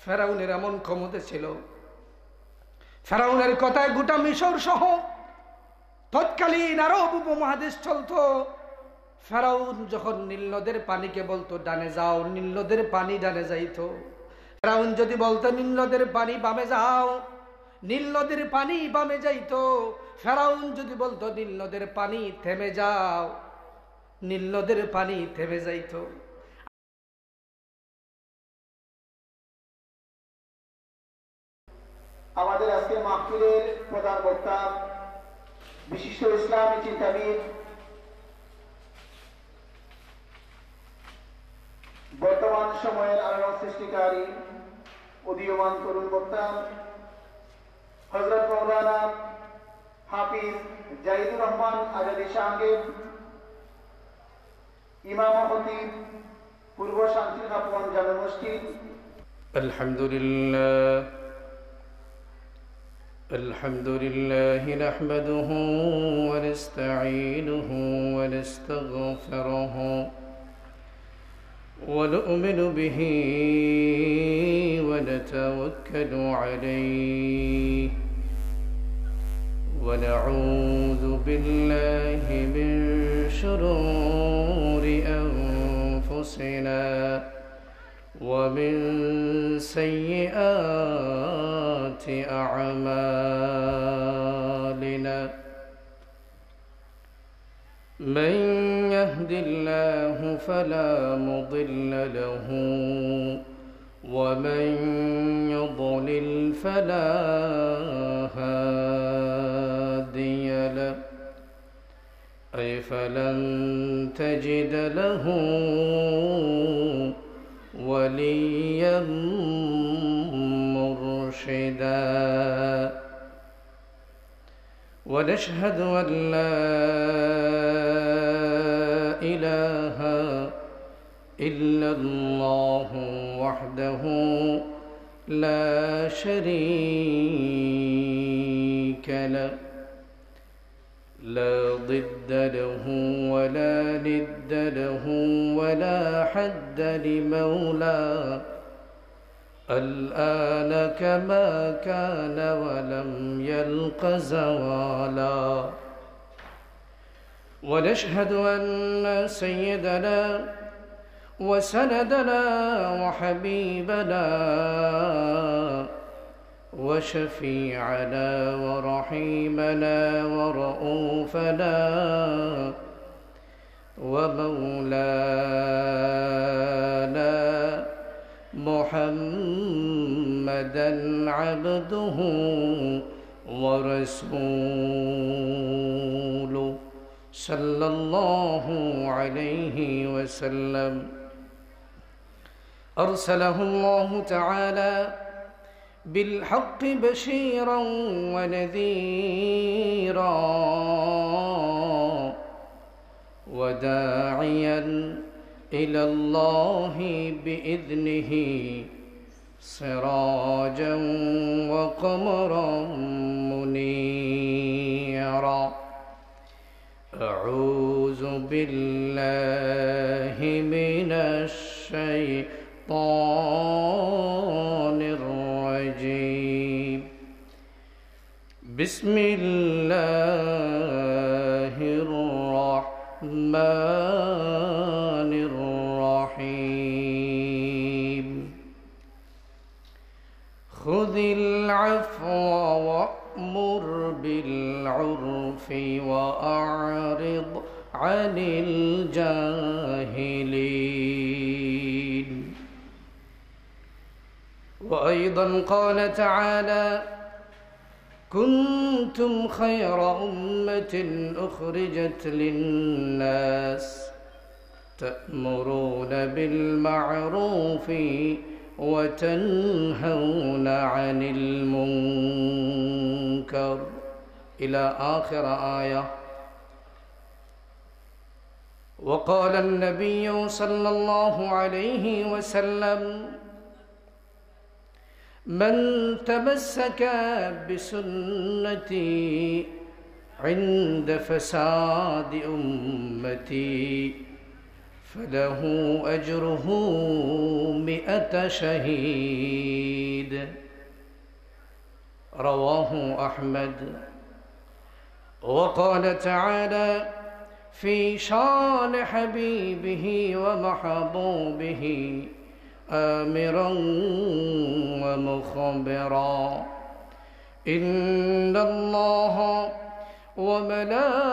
ফেরাউনের এমন ক্ষমতা ছিল, ফেরাউনের কথায় গোটা মিশর সহ তৎকালীন আরব উপমহাদেশ চলতো। ফেরাউন যখন নীল নদের পানিকে বলতো ডানে যাও, নীল নদের পানি ডানে যাইতো। ফেরাউন যদি বলতো নীল নদের পানি বামে যাও, নীল নদের পানি বামে যাইতো। ফেরাউন যদি বলতো নীল নদের পানি থেমে যাও, নীল নদের পানি থেমে যাইতো। আমাদের আজকের মাহফিলের প্রধান বক্তা বিশিষ্ট ইসলামী চিন্তাবিদ, বর্তমান সময়ের আলোড়ন সৃষ্টিকারী উদীয়মান তরুণ বক্তা হযরত মাওলানা হাফিজ জাহিদুর রহমান আজাদি সাহেব, ইমাম ও খতিব পূর্ব শান্তিনিকেতন জামে মসজিদ। الحمد لله نحمده ونستعينه ونستغفره ونؤمن به ونتوكل عليه ونعوذ بالله من شرور أنفسنا ومن سيئات أعمالنا. من يهد الله فلا مضل له ومن يضلل فلا هادي له أي فلن تجد له وليا مرشدا. ونشهد أن لا إله إلا الله وحده لا شريك له لا ضد له ولا ند له ولا حد لمولاه الآن كما كان ولم يلق زوالا. ونشهد أن سيدنا وسندنا وحبيبنا وشفيعنا ورحيمنا ورؤوفنا ومولانا محمدا عبده ورسوله صلى الله عليه وسلم أرسله الله تعالى بالحق بشيرا ونذيرا وداعيا إلى الله بإذنه سراجا وقمرا منيرا. أعوذ بالله من الشيطان الرجيم. بسم الله الرحمن الرحيم. خذ العفو وأمر بالعرف وأعرض عن الجاهلين. وأيضا قال تعالى: كنتم خير أمة أخرجت للناس تأمرون بالمعروف وتنهون عن المنكر إلى آخر آية. وقال النبي صلى الله عليه وسلم: من تمسك بسنتي عند فساد أمتي فله أجره 100 شهيد. العيد رواه أحمد. وقال تعالى في شان حبيبه ومحبوبه آمرا ومخبرا إن الله وملائكته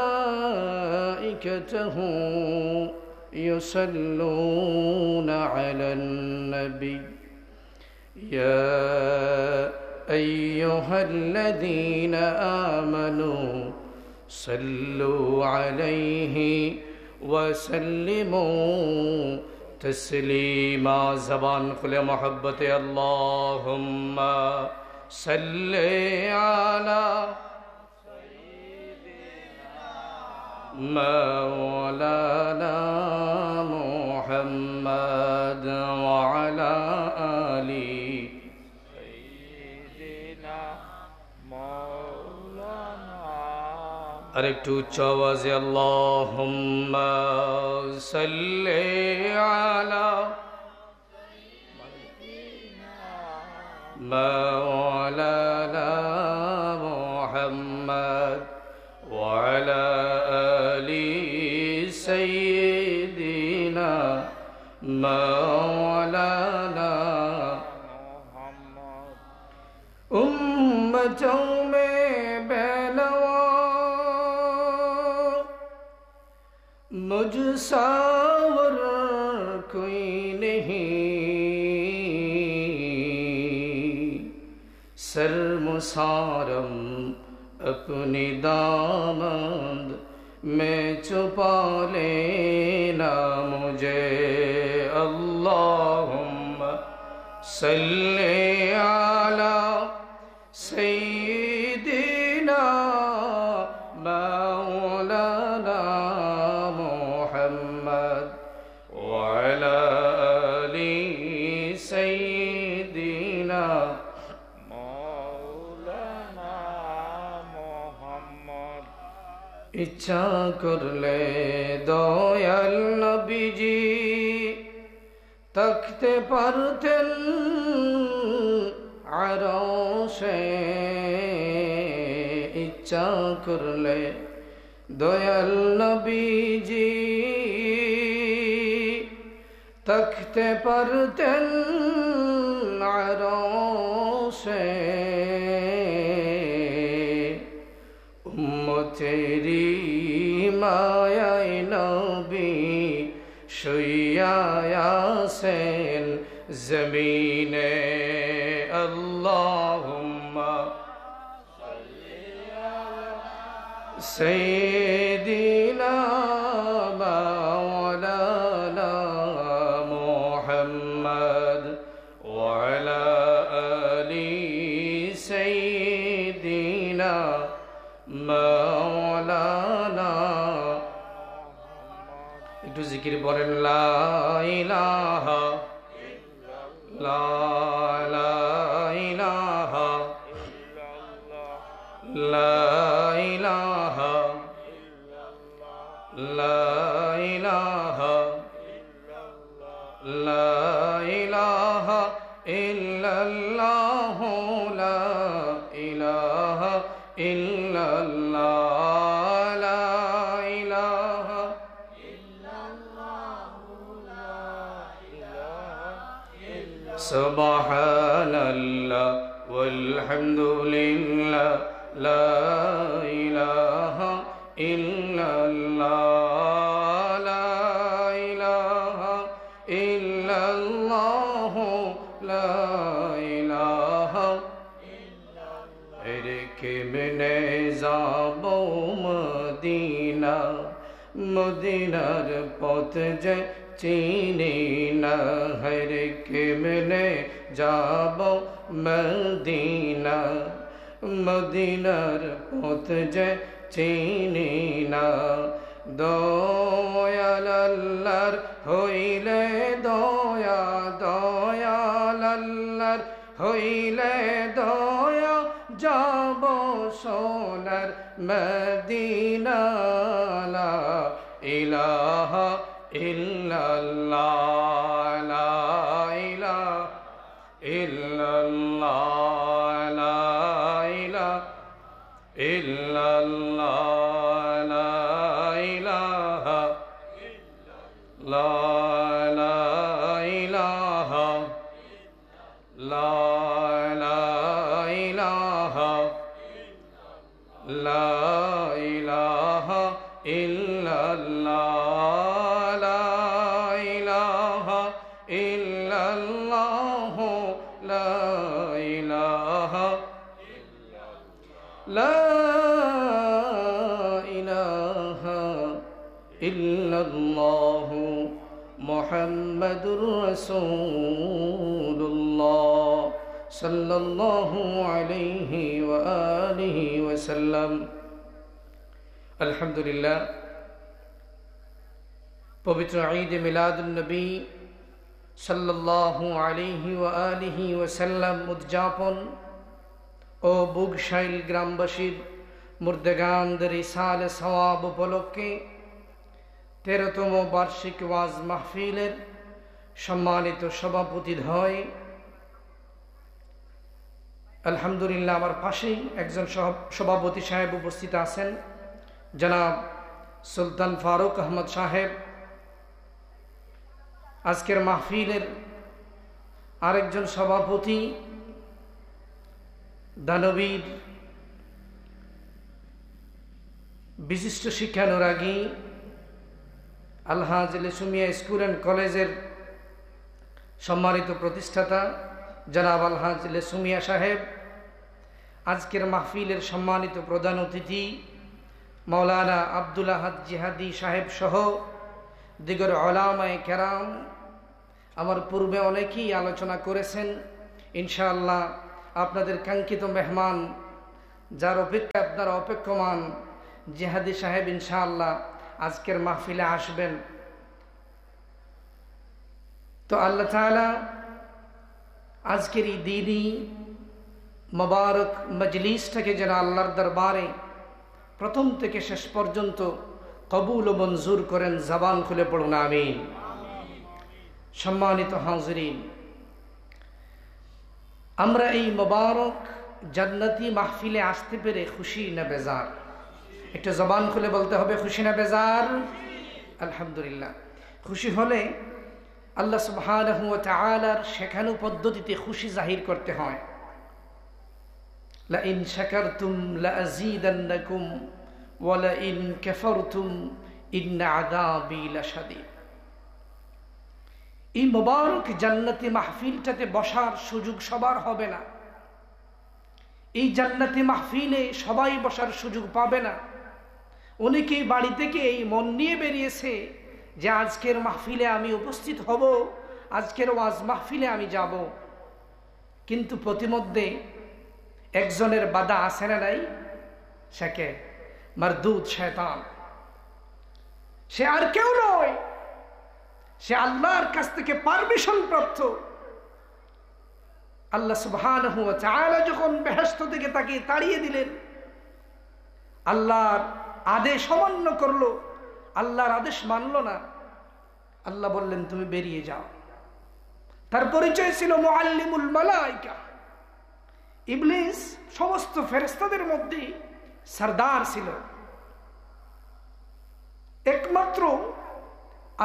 يصلون على النبي يا أيها الذين آمنوا صلوا عليه وسلموا تسليما. زبان خل محبت اللهم صل على مولانا محمد وعلى آله আরেকটু উচ্চ আওয়াজে আল্লাহুম্মা সাল্লি আলা মাওলানা মুহাম্মদ ওয়া আলা আলি সাইয়্যিদিনা মাওলানা মুহাম্মদ উম্মতোं में बेनवा मुझ सावर कोई नहीं सर मुसारम अपनी दामद में छुपा लेना मुझे अल्लाहुम्मा सल्ली अला सय्यिदिना मौलाना मुहम्मद व अला आलि सय्यिदिना मौलाना मुहम्मद। इच्छा करले दयाल नबीजी तखते पारतेन আরশে, ইচ্ছা করলে দয়াল নবীজি তখতে পারতেন আরশে। উম্মতেরি মায়ায় নবী শুইয়া আছেন জমিনে আল্লাহুম্মা সাল্লি আলা সাইয়্যিদিনা মাওলানা মুহাম্মদ ওয়া আলা আলি সাইয়্যিদিনা মাওলানা। একটু জিকির বলেন লা ইলাহা ইল্লাল্লাহ লা ইলাহা ইল্লাল্লাহ লা ইলাহা ইল্লাল্লাহ লা ইলাহা ইল্লাল্লাহ লা ইলাহা ইল্লাল্লাহ লা ইলাহা ইল্লাল্লাহ লা ইলাহা সুবহানাল্লাহ ওয়ালহামদুলিল্লাহ লা ইলাহা ইল্লাল্লাহ লা ইলাহা ইল্লাল্লাহ লা ইলাহা ইল্লাল্লাহ। এরে কেমনে যাব মদিনা, মদিনার পথ যে চিনি না, হরে কেমনে যাব মদিনা, মদিনার পথ যে চিনি না। দয়াল আল্লাহর হইলে দয়া, দয়াল আল্লাহর হইলে দয়া, যাব সোনার মদিনা। লা ইলাহা ইল্লাল্লাহ লা ইলাহা ইল্লাল্লাহ ইল্লাল্লাহ লা ইলাহা ইল্লাল্লাহ লা ইলাহা ইল্লাল্লাহ লা ইলাহা লা ইলাহা ইল্লাল্লাহ লা ইলাহা ইল্লাল্লাহ লা ইলাহা লা ইলাহা ইল্লাল্লাহ মুহাম্মাদুর রাসূলুল্লাহ সাল্লাল্লাহু আলাইহি ওয়া আলিহি ওয়া সাল্লাম। আলহামদুলিল্লাহ, পবিত্র ঈদ মিলাদুন্নবী সাল্লাল্লাহু আলাইহি ওয়া আলিহি ওয়া সাল্লাম উদযাপন ও বুগশাইল গ্রামবাসীর মুর্দেগানদের ইসালে সওয়াব উপলক্ষে 13তম বার্ষিক ওয়াজ মাহফিলের সম্মানিত সভাপতিদ্বয়, আলহামদুলিল্লাহ আমার পাশেই একজন সভাপতি সাহেব উপস্থিত আছেন, জনাব সুলতান ফারুক আহমদ সাহেব। আজকের মাহফিলের আরেকজন সভাপতি দানবীর বিশিষ্ট শিক্ষানুরাগী আলহাজ লেসুমিয়া স্কুল অ্যান্ড কলেজের সম্মানিত প্রতিষ্ঠাতা জনাব আলহাজ লেসুমিয়া সাহেব। আজকের মাহফিলের সম্মানিত প্রধান অতিথি মাওলানা আব্দুল আহাদ জিহাদি সাহেব সহ দিগর উলামায়ে কেরাম। আমার পূর্বে অনেকেই আলোচনা করেছেন, ইনশাআল্লাহ আপনাদের কাঙ্ক্ষিত মেহমান যার অপেক্ষা আপনারা অপেক্ষমান জিহাদি সাহেব ইনশাআল্লাহ আজকের মাহফিলে আসবেন। তো আল্লাহ তাআলা আজকের এই দিনই মোবারক মজলিসটাকে যেন আল্লাহর দরবারে প্রথম থেকে শেষ পর্যন্ত কবুল ও মঞ্জুর করেন। জবান খুলে পড়ুন আমিন। সম্মানিত হাজিরিন, আমরা এই মোবারক জান্নাতি মাহফিলে আসতে পেরে খুশি না বেজার? একটা জবান খুলে বলতে হবে, খুশি না বেজার? আলহামদুলিল্লাহ। খুশি হলে আল্লাহ সুবহানাহু ওয়া তাআলার শেখানো পদ্ধতিতে খুশি জাহির করতে হয়। লা ইন শাকারতুম লা আযীদান্নাকুম ওয়া লা ইন কাফারতুম ইন্না আযাবি লাশাদীদ। এই মোবারক জান্নাতি মাহফিলটাতে বসার সুযোগ সবার হবে না। এই জান্নাতি মাহফিলে সবাই বসার সুযোগ পাবে না। অনেকেই বাড়ি থেকে এই মন নিয়ে বেরিয়েছে যে আজকের মাহফিলে আমি উপস্থিত হব, আজকের ওয়াজ মাহফিলে আমি যাব, কিন্তু প্রতিমধ্যে একজনের বাধা আছে না নাই? সেকে মারদুদ শয়তান। সে আর কেউ নয়, সে আল্লাহর কাছ থেকে পারমিশন প্রাপ্ত। আল্লাহ সুবহানাহু ওয়া তাআলা যখন বেহেশত থেকে তাকে তাড়িয়ে দিলেন, আল্লাহর আদেশ অমান্য করলো, আল্লাহর আদেশ মানলো না, আল্লাহ বললেন তুমি বেরিয়ে যাও। তার পরিচয় ছিল মুআল্লিমুল মালায়েকা। ইবলিস সমস্ত ফেরেশতাদের মধ্যে সরদার ছিল। একমাত্র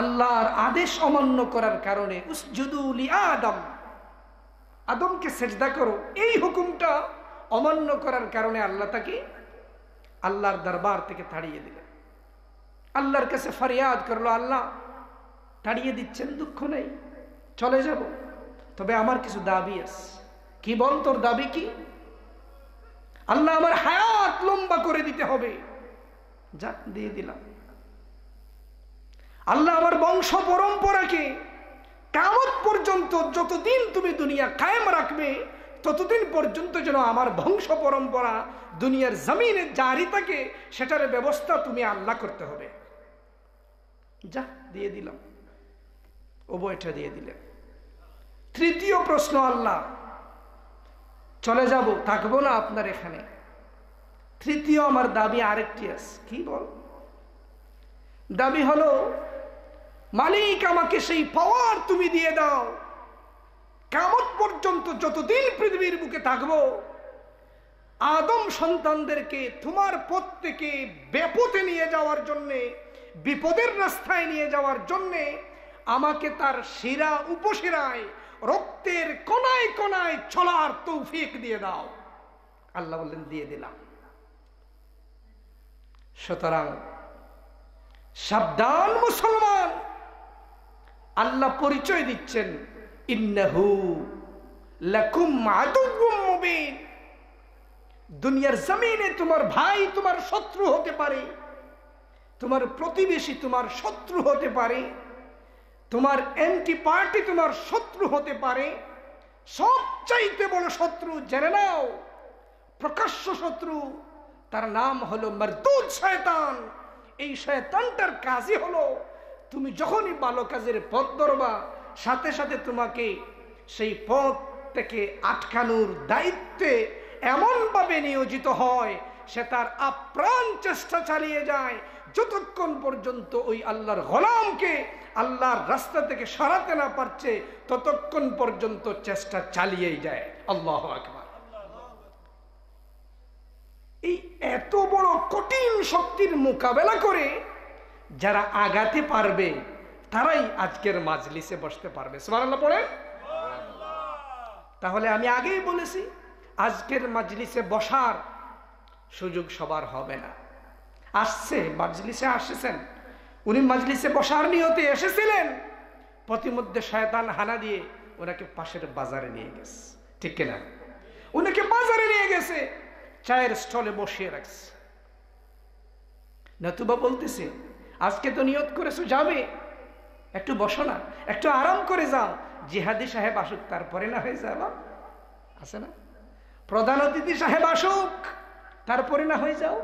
আল্লাহর আদেশ অমান্য করার কারণে উসজুদু লি আদম, আদমকে সেজদা করো, এই হুকুমটা অমান্য করার কারণে আল্লাহ তাকে আল্লাহর দরবার থেকে তাড়িয়ে দিলেন। আল্লাহর কাছে ফরিয়াদ করলো, আল্লাহ তাড়িয়ে দিচ্ছেন, দুঃখ নেই, চলে যাব, তবে আমার কিছু দাবি আছে। কি বল, তোর দাবি কি? আল্লাহ আমার হায়াত লম্বা করে দিতে হবে। যা, দিয়ে দিলাম। আল্লাহ আমার বংশ পরম্পরাকে কিয়ামত পর্যন্ত যতদিন তুমি দুনিয়া কায়েম রাখবে ততদিন পর্যন্ত যেন আমার বংশ পরম্পরা দুনিয়ার জমিনে জারি থাকে, সেটার ব্যবস্থা তুমি আল্লাহ করতে হবে। যা, দিয়ে দিলাম। উভয়টা দিয়ে দিলেন। তৃতীয় প্রশ্ন, আল্লাহ চলে যাব, থাকবো না আপনার এখানে। তৃতীয় আমার দাবি আরেকটি আছে। কি বল? দাবি হলো, মালিক আমাকে সেই পাওয়ার তুমি দিয়ে দাও কিয়ামত পর্যন্ত যতদিন পৃথিবীর বুকে থাকবো, আদম সন্তানদেরকে তোমার পথ থেকে বেপথে নিয়ে যাওয়ার জন্যে, বিপদের রাস্তায় নিয়ে যাওয়ার জন্যে আমাকে তার শিরা উপশিরায় রক্তের কোনায় কোনায় চলার তৌফিক দিয়ে দাও। আল্লাহ বললেন, দিয়ে দিলাম। সুতরাং সাবধান মুসলমান, আল্লাহ পরিচয় দিচ্ছেন, ইন্নাহু লাকুম আদুউম মুবিন। দুনিয়ার জমিনে তোমার ভাই তোমার শত্রু হতে পারে, তোমার প্রতিবেশী তোমার শত্রু হতে পারে, তোমার অ্যান্টি পার্টি তোমার শত্রু হতে পারে। সবচাইতে বড় শত্রু জেনে নাও, প্রকাশ্য শত্রু, তার নাম হলো মারদুদ শয়তান। এই শয়তানটার কাজই হলো তুমি যখনই ভালো কাজের পথ ধরবা, সাথে সাথে তোমাকে সেই পথ থেকে আটকানোর দায়িত্বে এমন ভাবে নিয়োজিত হয়, সে তার আপ্রাণ চেষ্টা চালিয়ে যায় যতক্ষণ পর্যন্ত ওই আল্লাহর গোলামকে আল্লাহর রাস্তা থেকে সরাতে না পারছে, ততক্ষণ পর্যন্ত চেষ্টা চালিয়েই যায়। আল্লাহু আকবার। এই এত বড় কঠিন শক্তির মোকাবেলা করে যারা আগাতে পারবে, তারাই আজকের মাজলিসে বসতে পারবে। সুবহানাল্লাহ পড়ে। তাহলে আমি আগেই বলেছি, আজকের মাজলিসে বসার সুযোগ সবার হবে না। আসছে মাজলিসে আসেছেন, উনি মাজলিসে বসার নিয়তে এসেছিলেন, প্রতিমধ্যে শয়তান হানা দিয়ে ওনাকে পাশের বাজারে নিয়ে গেছে। ঠিক কিনা? উনাকে বাজারে নিয়ে গেছে, চায়ের স্টলে বসিয়ে রাখছে। নতুবা বলতেছে, আজকে তো নিয়ত করেছো যাবে, একটু বসো না, একটু আরাম করে যাও, জিহাদি সাহেব আসুক তারপরে না হয়ে যাও। আছে না? প্রধান অতিথি সাহেব আসুক তারপরে না হয়ে যাও,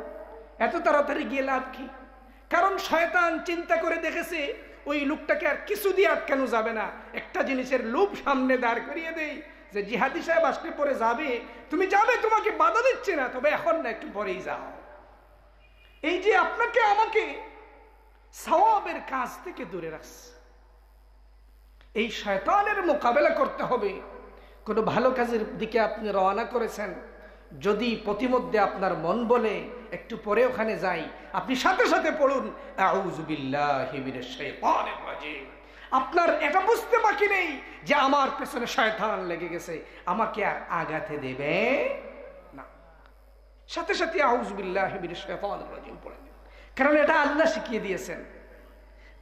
এত তাড়াতাড়ি গিয়ে লাভ কি? কারণ শয়তান চিন্তা করে দেখেছে ওই লোকটাকে আর কিছু দিয়ে আটকানো যাবে না। একটা জিনিসের লোভ সামনে দাঁড় করিয়ে দেই যে জিহাদি সাহেব আসলে পরে যাবে, তুমি যাবে, তোমাকে বাধা দিচ্ছে না, তবে এখন না, একটু পরেই যাও। এই যে আপনাকে আমাকে সওয়াবের কাজ থেকে দূরে রাখছে। এই শয়তানের মোকাবেলা করতে হবে। কোনো ভালো কাজের দিকে আপনি রওনা করেছেন, যদি প্রতিমধ্যে আপনার মন বলে একটু পরে ওখানে যাই, আপনি সাথে সাথে পড়ুন আউযু বিল্লাহি মিনাশ শাইতানির রাজিম। আপনার এটা বুঝতে বাকি নেই যে আমার পেছনে শয়তান লেগে গেছে, আমাকে আর আগাতে দেবে না। সাথে সাথে আউযু বিল্লাহি মিনাশ শাইতানির রাজিম পড়েন, কারণ এটা আল্লাহ শিখিয়ে দিয়েছেন।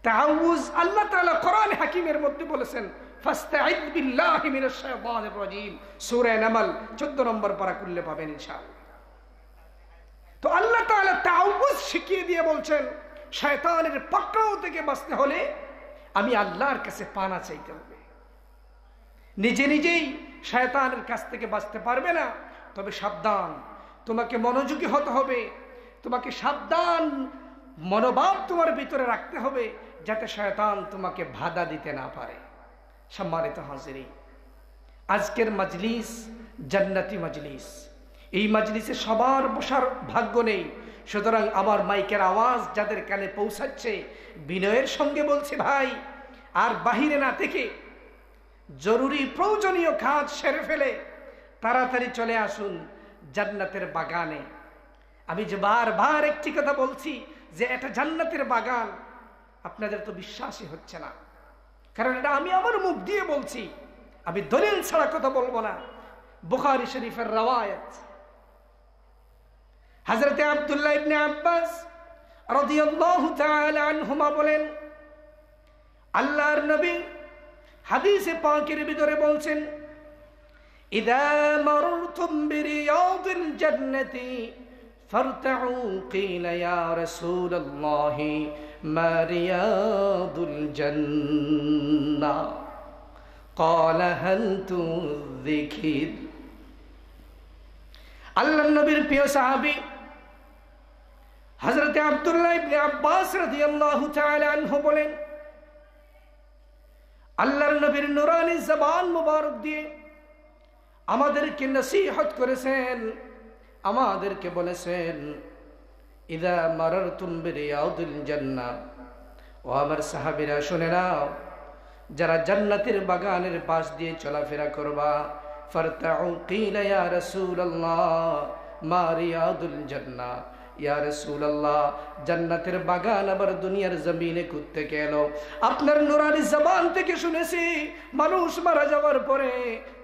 তাআউযু আল্লাহ তাআলা কোরআন হাকিমের মধ্যে বলেছেন, ফাস্তাঈদ বিল্লাহি মিনাশ শাইতানির রাজিম, সূরা নামল 14 নম্বর পারা খুললে পাবেন ইনশাআল্লাহ। তো আল্লাহ তাআলা তাআউযু শিখিয়ে দিয়ে বলছেন, শয়তানের পাকড়াও থেকে বাঁচতে হলে আমি আল্লাহর কাছে পানা চাইতে হবে। নিজে নিজেই শয়তানের কাছ থেকে বাঁচতে পারবে না, তবে সাবধান, তোমাকে মনোযোগী হতে হবে, তোমাকে সাবধান মনোভাব তোমার ভিতরে রাখতে হবে, যাতে শয়তান তোমাকে বাধা দিতে না পারে। সম্মানিত হাজিরিন, আজকের মাজলিস জান্নাতি মাজলিস। এই মাজলিসে সবার বসার ভাগ্য নেই, সুতরাং আমার মাইকের আওয়াজ যাদের কানে পৌঁছাচ্ছে, বিনয়ের সঙ্গে বলছি, ভাই আর বাহিরে না থেকে জরুরি প্রয়োজনীয় কাজ সেরে ফেলে তাড়াতাড়ি চলে আসুন জান্নাতের বাগানে। আমি যে বারবার একটি কথা বলছি যে এটা জান্নাতের বাগান, আপনাদের তো বিশ্বাসই হচ্ছে না, কারণ এটা আমি আমার মুখ দিয়ে বলছি, আমি দলিল ছাড়া কথা বলবো না। বুখারী শরীফের রওয়ায়াত, হযরত আব্দুল্লাহ ইবনে আব্বাস রাদিয়াল্লাহু তাআলা আনহুমা বলেন, আল্লাহর নবী হাদিসে পাকের ভিতরে বলছেন, ইযা মারতুম বিরিয়াদিল জান্নাতি ফারতাউ কিলা ইয়া রাসূলুল্লাহি মা রিয়াদুল জান্নাহ ক্বালা হাল তুযিকির। আল্লাহর নবীর প্রিয় সাহাবী হযরত আব্দুল্লাহ ইবনে আব্বাস রাদিয়াল্লাহু তাআলা আনহু বলেন, আল্লাহর নবীর নুরানি জবান মুবারক দিয়ে আমাদেরকে নসিহত করেছেন, আমাদেরকে বলেছেন, ইযা মারারতুম বিরিয়াদিল জান্নাহ, ও আমার সাহাবীরা শুনে নাও, যারা জান্নাতের বাগানের পাশ দিয়ে চলাফেরা করবা, ফারতাউ কিলা ইয়া রাসূলুল্লাহ মা রিয়াদুল জান্নাহ, ইয়া রাসূলুল্লাহ জান্নাতের বাগান আবার দুনিয়ার জমিনে কোত্থেকে এলো? আপনার নুরানি জবান থেকে শুনেছি মানুষ মারা যাওয়ার পরে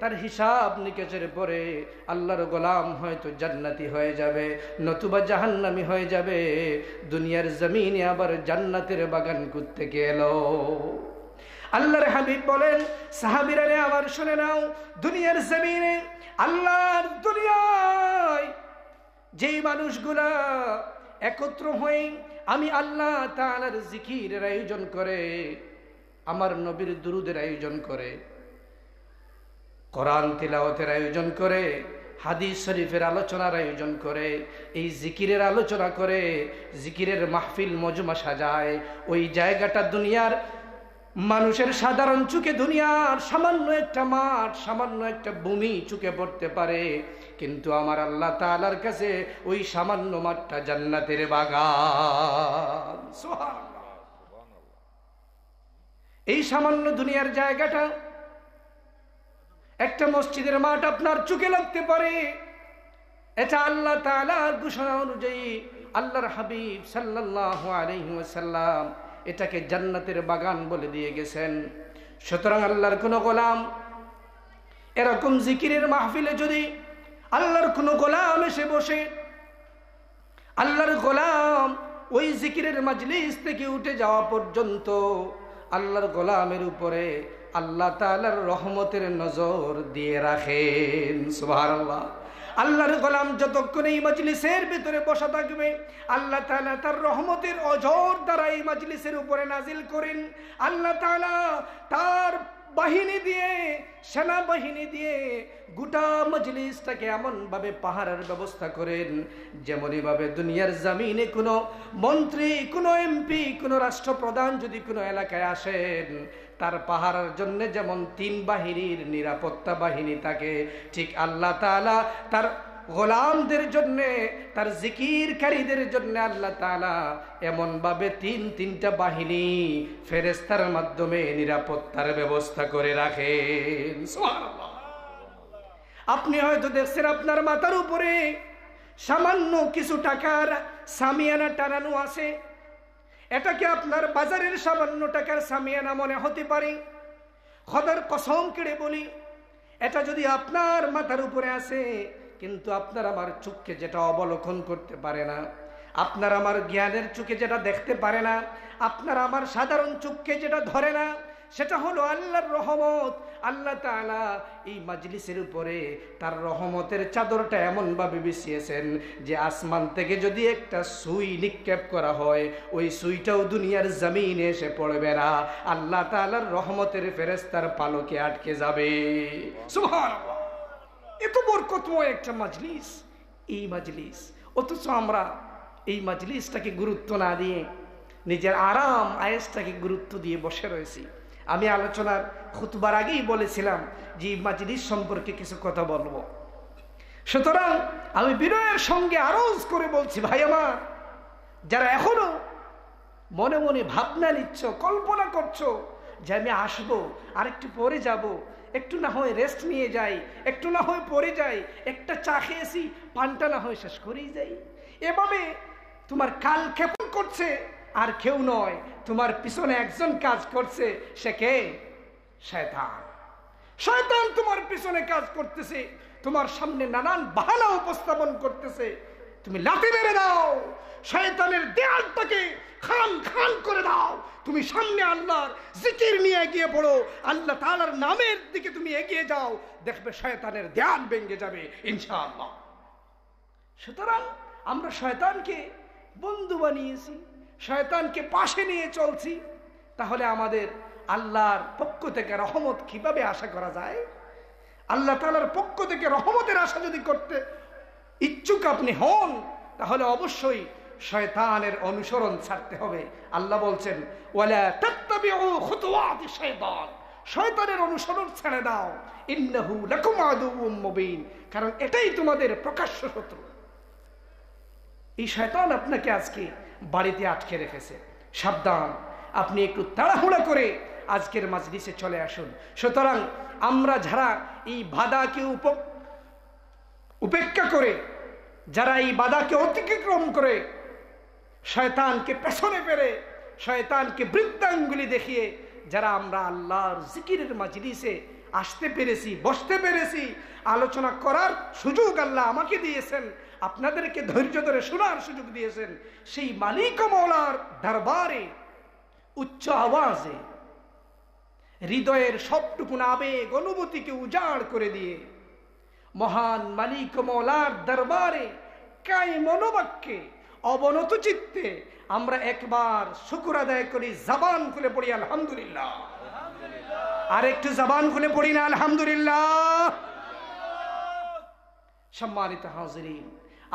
তার হিসাব নিকেশের পরে আল্লাহর গোলাম হয়তো জান্নাতি হয়ে যাবে, নতুবা জাহান্নামী হয়ে যাবে। দুনিয়ার জমিনে আবার জান্নাতের বাগান কোত্থেকে এলো? আল্লাহর হাবিব বলেন, সাহাবীরা আবার শুনে নাও, দুনিয়ার জমিনে আল্লাহর দুনিয়ায় যেই মানুষগুলা একত্র হয়ে আমি আল্লাহ তাআলার জিকিরের আয়োজন করে, আমার নবীর দুরুদের আয়োজন করে, কোরআন তিলাওয়াতের আয়োজন করে, হাদিস শরীফের আলোচনার আয়োজন করে, এই জিকিরের আলোচনা করে, জিকিরের মাহফিল মজমা সাজায়, ওই জায়গাটা দুনিয়ার মানুষের সাধারণ চোখে দুনিয়ার সামান্য একটা মাঠ, সামান্য একটা ভূমি চোখে পড়তে পারে, কিন্তু আমার আল্লাহ তাআলার কাছে ওই সামান্য মাঠটা জান্নাতের বাগান। সুবহানাল্লাহ। এই সামান্য দুনিয়ার জায়গাটা একটা মসজিদের মাঠ আপনার চোখে লাগতে পারে, এটা আল্লাহ তাআলার ঘোষণা অনুযায়ী আল্লাহর হাবিব সাল্লাল্লাহু আলাইহি ওয়াসাল্লাম এটাকে জান্নাতের বাগান বলে দিয়ে গেছেন। সুতরাং আল্লাহর কোন গোলাম এরকম জিকিরের মাহফিলে যদি আল্লাহর কোন গোলাম এসে বসে, আল্লাহর গোলাম ওই জিকিরের মাজলিস থেকে উঠে যাওয়া পর্যন্ত আল্লাহর গোলামের উপরে আল্লাহ তাআলার রহমতের নজর দিয়ে রাখেন। সুবহানাল্লাহ। আল্লাহর গোলাম যতক্ষণ এই মাজলিসের ভিতরে বসা থাকবে, আল্লাহ তাআলা তার রহমতের অঝর দ্বারা এই মাজলিসের উপরে নাজিল করেন। আল্লাহ তাআলা তার বাহিনী দিয়ে, সেনাবাহিনী দিয়ে গোটা মজলিসটাকে এমন ভাবে পাহারার ব্যবস্থা করেন, যেমনই ভাবে দুনিয়ার জমিনে কোনো মন্ত্রী, কোনো এমপি, কোনো রাষ্ট্রপ্রধান যদি কোনো এলাকায় আসেন, তার পাহারার জন্য যেমন 3 বাহিনীর নিরাপত্তা বাহিনী থাকে, ঠিক আল্লাহ তাআলা তার গোলামদের জন্য, তার জিকিরকারীদের জন্য আল্লাহ তাআলা এমন ভাবে 3টা বাহিনী ফেরেশতার মাধ্যমে নিরাপত্তার ব্যবস্থা করে রাখেন। সুবহানাল্লাহ। আপনি হয়তো দেখছেন আপনার মাথার উপরে সামান্য কিছু টাকার সামিয়ানা টানানো আছে, এটাকে আপনার বাজারের সামান্য টাকার সামিয়ানা মনে হতে পারে। খোদার কসম করে বলি, এটা যদি আপনার মাথার উপরে আছে, কিন্তু আপনার আমার চোখে যেটা অবলোকন করতে পারে না, আপনার আমার জ্ঞানের চোখে যেটা দেখতে পারে না, আপনার আমার সাধারণ চোখে যেটা ধরে না, সেটা হলো আল্লাহর রহমত। আল্লাহ তাআলা এই মাজলিসের উপরে তার রহমতের চাদরটা এমন ভাবে বিছিয়েছেন যে আসমান থেকে যদি একটা সুই নিক্ষেপ করা হয়, ওই সুইটাও দুনিয়ার জমিনে এসে পড়বে না, আল্লাহ তাআলার রহমতের ফেরেশতার পালকে আটকে যাবে। সুবহানাল্লাহ। এত বরকতময় একটা মাজলিস এই মাজলিস, অথচ আমরা এই মাজলিসটাকে গুরুত্ব না দিয়ে নিজের আরাম আয়েশটাকে গুরুত্ব দিয়ে বসে রয়েছি। আমি আলোচনার খুতবার আগেই বলেছিলাম যে এই মাজলিস সম্পর্কে কিছু কথা বলবো। সুতরাং আমি বিনয়ের সঙ্গে আরজ করে বলছি, ভাই আমার, যারা এখনো মনে মনে ভাবনা নিচ্ছ, কল্পনা করছো যে আমি আসবো, আরেকটু পরে যাব, একটু না হয় রেস্ট নিয়ে যাই, একটু না হয় পরে যাই, একটা চা খেয়েছি, পানটা না হয় শেষ করেই যাই, এভাবে তোমার কাল ক্ষেপণ করছে আর কেউ নয়, তোমার পিছনে একজন কাজ করছে, সে কে? শয়তান। শয়তান তোমার পিছনে কাজ করতেছে, তোমার সামনে নানান বাহানা উপস্থাপন করতেছে। তুমি লাথি মেরে দাও, শয়তানের দেয়ালটাকে খান খান করে দাও, তুমি সামনে আল্লাহর জিকির নিয়ে এগিয়ে পড়ো, আল্লাহ তাআলার নামের দিকে তুমি এগিয়ে যাও, দেখবে শয়তানের দেয়াল ভেঙে যাবে ইনশাআল্লাহ। সুতরাং আমরা শয়তানকে বন্ধু বানিয়েছি, শয়তানকে পাশে নিয়ে চলছি, তাহলে আমাদের আল্লাহর পক্ষ থেকে রহমত কিভাবে আশা করা যায়? আল্লাহ তাআলার পক্ষ থেকে রহমতের আশা যদি করতে ইচ্ছুক আপনি হন, তাহলে অবশ্যই শয়তানের অনুসরণ ছাড়তে হবে। আল্লাহ বলছেন, ওয়ালা তাত্তাবিউ খুতুওয়াতিশ শাইতান, শয়তানের অনুসরণ ছেড়ে দাও, ইন্নাহু লাকুম আদুউম মুবিন, কারণ এটাই তোমাদের প্রকাশ্য শত্রু। এই শয়তান আপনাকে আজকে বাড়িতে আটকে রেখেছে, সাবধান। আপনি একটু তাড়াহুড়া করে আজকের মাজলিসে চলে আসুন। সুতরাং আমরা যারা এই বাধাকে উপেক্ষা করে, যারা এই বাধাকে অতিক্রম করে, শয়তানকে পেছনে পেরে, শয়তানকে বৃদ্ধাঙ্গুলি দেখিয়ে যারা আমরা আল্লাহর জিকিরের মাজলিসে আসতে পেরেছি, বসতে পেরেছি, আলোচনা করার সুযোগ আল্লাহ আমাকে দিয়েছেন, আপনাদেরকে ধৈর্য ধরে শোনার সুযোগ দিয়েছেন, সেই মালিক মওলার দরবারে উচ্চ আওয়াজে হৃদয়ের সবটুকুন আবেগ অনুভূতিকে উজাড় করে দিয়ে মহান মালিক মওলার দরবারে কায়ে মনোবাক্যে অবনত চিত্তে আমরা একবার শুকর আদায় করি, জবান খুলে পড়ি আলহামদুলিল্লাহ। আর একটু জবান খুলে পড়ি না আলহামদুলিল্লাহ। সম্মানিত হাজিরিন,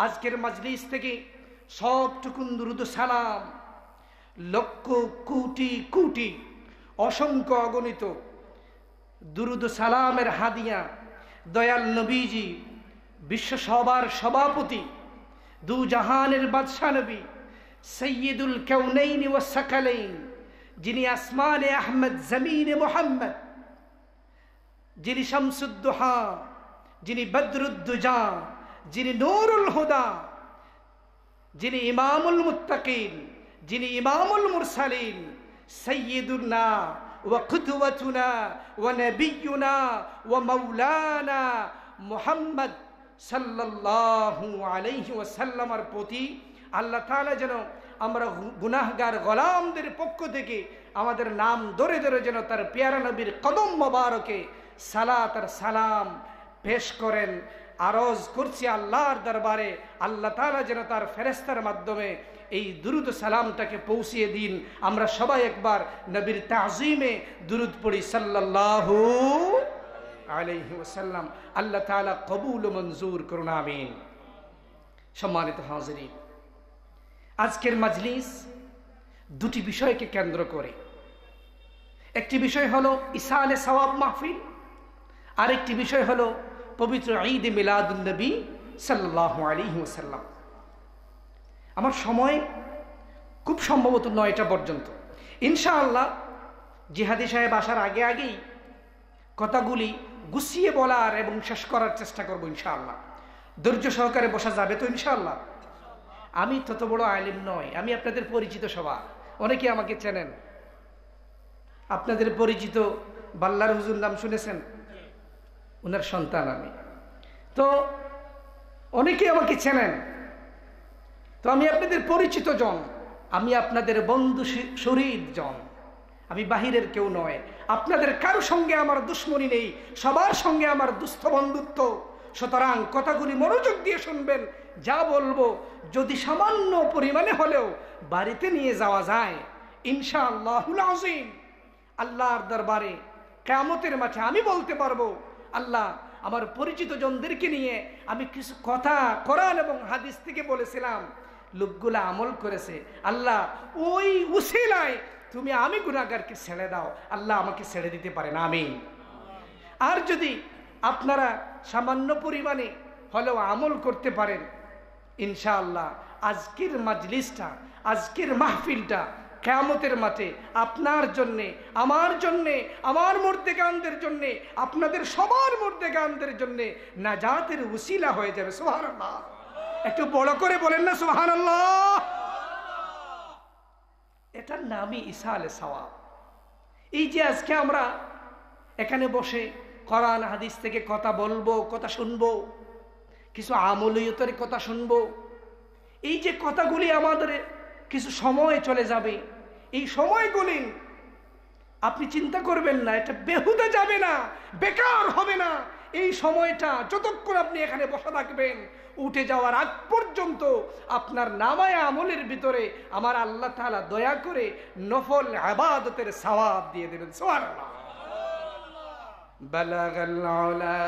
আজকের মাজলিস থেকে সবটুকুন দুরুদ সালাম, লক্ষ কোটি কোটি অসংখ্য অগণিত দুরুদ সালামের হাদিয়া দয়াল নবীজি, বিশ্ব সবার সভাপতি, দু জাহানের বাদশা নবী, সৈয়দুল কাউনাইন ওয়াস সাকালাইন, যিনি আসমানে আহমদ, জমিনে মোহাম্মদ, যিনি শামসুদ্দোহা, যিনি বদরুদ্দুজা, যিনি নূরুল হুদা, যিনি ইমামুল মুত্তাকিন, যিনি ইমামুল মুরসালিন, সৈয়দুনা ওয়া কুদওয়াতুনা ওয়া নবিয়ুনা ওয়া মাওলানা মুহাম্মদ সাল্লাল্লাহু আলাইহি ওয়াসাল্লামের প্রতি আল্লাহ তাআলা যেন আমরা গুনাহগার গোলামদের পক্ষ থেকে আমাদের নাম ধরে ধরে যেন তার পেয়ারা নবীর কদম মোবারকে সালাত আর সালাম পেশ করেন। আরজ করছি আল্লাহর দরবারে আল্লাহ তাআলা যেন তার ফেরেশতার মাধ্যমে এই দুরুদ সালামটাকে পৌঁছিয়ে দিন। আমরা সবাই একবার নবীর তাজিমে দুরুদ পড়ি সাল্লাল্লাহু আলাইহি ওয়াসাল্লাম। আল্লাহ তাআলা কবুল ও মঞ্জুর করুন, আমিন। সম্মানিত হাজিরিন, আজকের মাজলিস দুটি বিষয়কে কেন্দ্র করে। একটি বিষয় হলো ইসালে সওয়াব মাহফিল, আরেকটি বিষয় হলো পবিত্র ঈদ মিলাদুন্নবী সাল্লাল্লাহু আলাইহি ওয়াসাল্লাম। আমার সময় খুব সম্ভবত 9টা পর্যন্ত। ইনশাআল্লাহ জিহাদি সাহেব আসার আগে আগেই কথাগুলি গুছিয়ে বলার এবং শেষ করার চেষ্টা করব ইনশাআল্লাহ। ধৈর্য সহকারে বসা যাবে তো ইনশাআল্লাহ? আমি তত বড় আলিম নয়, আমি আপনাদের পরিচিত সবার, অনেকে আমাকে চেনেন। আপনাদের পরিচিত বাল্লার হুজুর নাম শুনেছেন? ওনার সন্তান আমি, তো অনেকে আমাকে চেনেন। তো আমি আপনাদের পরিচিত জন, আমি আপনাদের বন্ধু শরীর জন, আমি বাহিরের কেউ নয়। আপনাদের কারো সঙ্গে আমার দুশ্মনী নেই, সবার সঙ্গে আমার দুস্থ বন্ধুত্ব। সুতরাং কথাগুলি মনোযোগ দিয়ে শুনবেন। যা বলবো যদি সামান্য পরিমাণে হলেও বাড়িতে নিয়ে যাওয়া যায় ইনশাআল্লাহুল আযীম, আল্লাহর দরবারে কিয়ামতের মাঠে আমি বলতে পারবো, আল্লাহ আমার পরিচিত জনদেরকে নিয়ে আমি কিছু কথা কোরআন এবং হাদিস থেকে বলেছিলাম, লোকগুলা আমল করেছে। আল্লাহ ওই উসিলায় তুমি আমি গুনাহগারকে ছেড়ে দাও, আল্লাহ আমাকে ছেড়ে দিতে পারেন, আমিন। আর যদি আপনারা সামান্য পরিমাণে হলেও আমল করতে পারেন ইনশাআল্লাহ, আজকের মাজলিসটা, আজকের মাহফিলটা কিয়ামতের মাঠে আপনার জন্যে, আমার জন্যে, আমার মুর্দেগানদের জন্যে, আপনাদের সবার মুর্দেগানদের জন্যে নাজাতের উসিলা হয়ে যাবে। সুবহানাল্লাহ, একটু বড় করে বলেন না সুবহানাল্লাহ। এটার নামই ইসালে সওয়াব। এই যে আজকে আমরা এখানে বসে কোরআন হাদিস থেকে কথা বলবো, কথা শুনবো, কিছু আমলীয়তের কথা শুনবো, এই যে কথাগুলি আমাদের কিছু সময় চলে যাবে, এই সময়গুলি আপনি চিন্তা করবেন না এটা বেহুদা যাবে না, বেকার হবে না। এই সময়টা যতক্ষণ আপনি এখানে বসে থাকবেন, উঠে যাওয়ার আগ পর্যন্ত আপনার নামায়ে আমলের ভিতরে আমার আল্লাহ তাআলা দয়া করে নফল ইবাদতের সওয়াব দিয়ে দেবেন। সুবহানাল্লাহ। বালাগাল উলা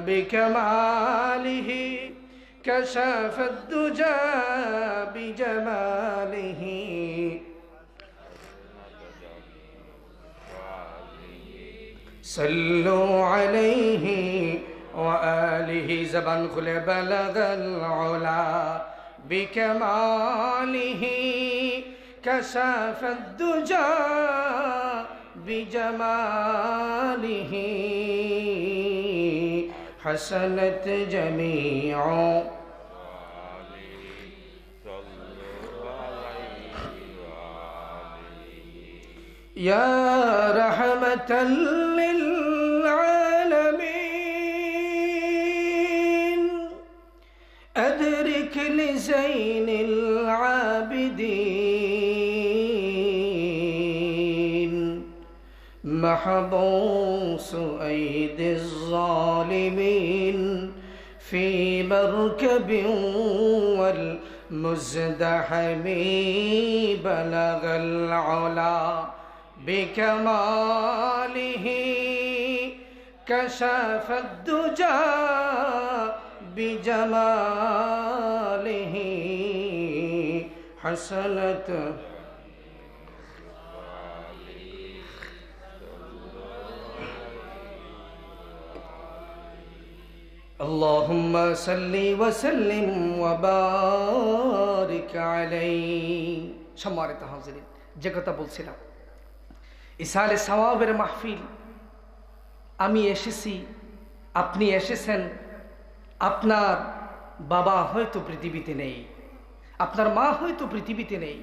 বিকামালিহি কাশাফাদ দুজা বিজামালিহি সাল্লু আলাইহি ওয়া আলিহি। জবান খুলে বালাগাল উলা বিকামালিহি কাশাফাদ দুজা বিজামালিহি হাসানাত জামিউ ইয়া রাহমাতাল লিল আলামিন أدرك لزين العابدين محبوس أيدي الظالمين في مركب والمزدحم بلغ العلا بكماله كشف الدجى بجماله حسنت اللهم صل وسلم وبارك عليه সম্মানিত হাজিরিন, যে কথা বলছিলাম ইসালে সওয়াবের মাহফিল, আমি এসেছি, আপনি এসেছেন। আপনার বাবা হয়তো পৃথিবীতে নেই, আপনার মা হয়তো পৃথিবীতে নেই,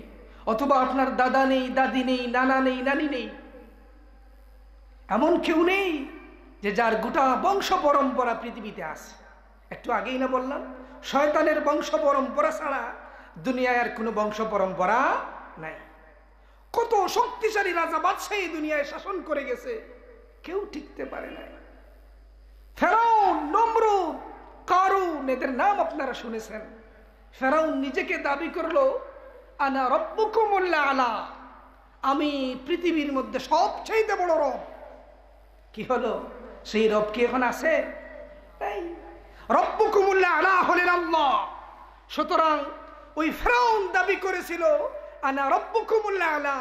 অথবা আপনার দাদা নেই, দাদি নেই, নানা নেই, নানি নেই, এমন কেউ নেই যে যার গোটা বংশ পরম্পরা পৃথিবীতে আছে। একটু আগেই না বললাম, শয়তানের বংশ পরম্পরা ছাড়া দুনিয়ায় আর কোনো বংশ পরম্পরা নাই। কত শক্তিশালী রাজা বাদশাহ এই দুনিয়ায় শাসন করে গেছে, কেউ টিকতে পারে নাই। ফেরাউন, নমরুদ, কারুন, এদের নাম আপনারা শুনেছেন। ফেরাউন নিজেকে দাবি করলো আনা রব্বুকুমুল আলা, আমি পৃথিবীর মধ্যে সবচেয়ে বড় রব। কি হলো, সেই রব কি এখন আছে? নাই। রব্বুকুমুল আলা হলেন আল্লাহ। সুতরাং ওই ফেরাউন দাবি করেছিল আনা রব্বুকুমুল আলা,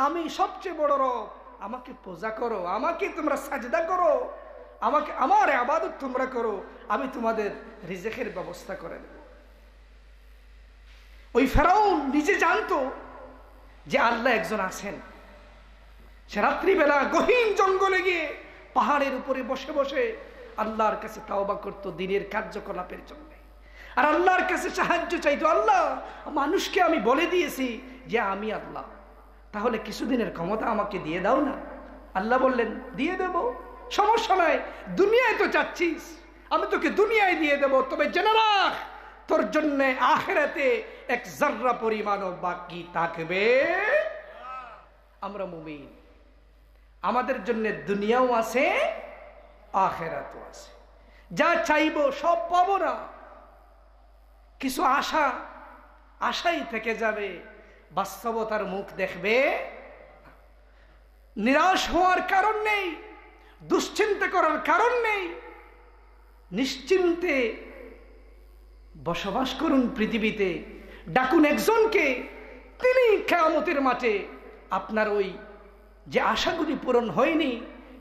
আমি সবচেয়ে বড় রব, আমাকে পূজা করো, আমাকে তোমরা সাজদা করো, আমাকে আমার ইবাদত তোমরা করো, আমি তোমাদের রিজেকের ব্যবস্থা করে দেব। ওই ফেরাউন নিজে জানতো যে আল্লাহ একজন আছেন। সে রাত্রিবেলা গহীন জঙ্গলে গিয়ে পাহাড়ের উপরে বসে বসে আল্লাহর কাছে তাওবা করত দিনের কার্যকলাপের জন্য, আর আল্লাহর কাছে সাহায্য চাইতো। আল্লাহ, মানুষকে আমি বলে দিয়েছি যে আমি আল্লাহ, তাহলে কিছুদিনের ক্ষমতা আমাকে দিয়ে দাও না। আল্লাহ বললেন দিয়ে দেব, সমস্যা নাই, দুনিয়ায় তো চাচ্ছিস, আমি তোকে দুনিয়ায় দিয়ে দেব, তবে জেনে রাখ তোর জন্য আখিরাতে এক জাররা পরিমাণও বাকি থাকবে। আমরা মুমিন, আমাদের জন্য দুনিয়াও আছে, আখিরাতও আছে। যা চাইবো সব পাবো না, কিছু আশাই থেকে যাবে, বাস্তবতার মুখ দেখবে। নিরাশ হওয়ার কারণ নেই, দুশ্চিন্তা করার কারণ নেই, নিশ্চিন্তে বসবাস করুন পৃথিবীতে। ডাকুন একজনকে, তিনি কিয়ামতের মাঠে আপনার ওই যে আশাগুলি পূরণ হয়নি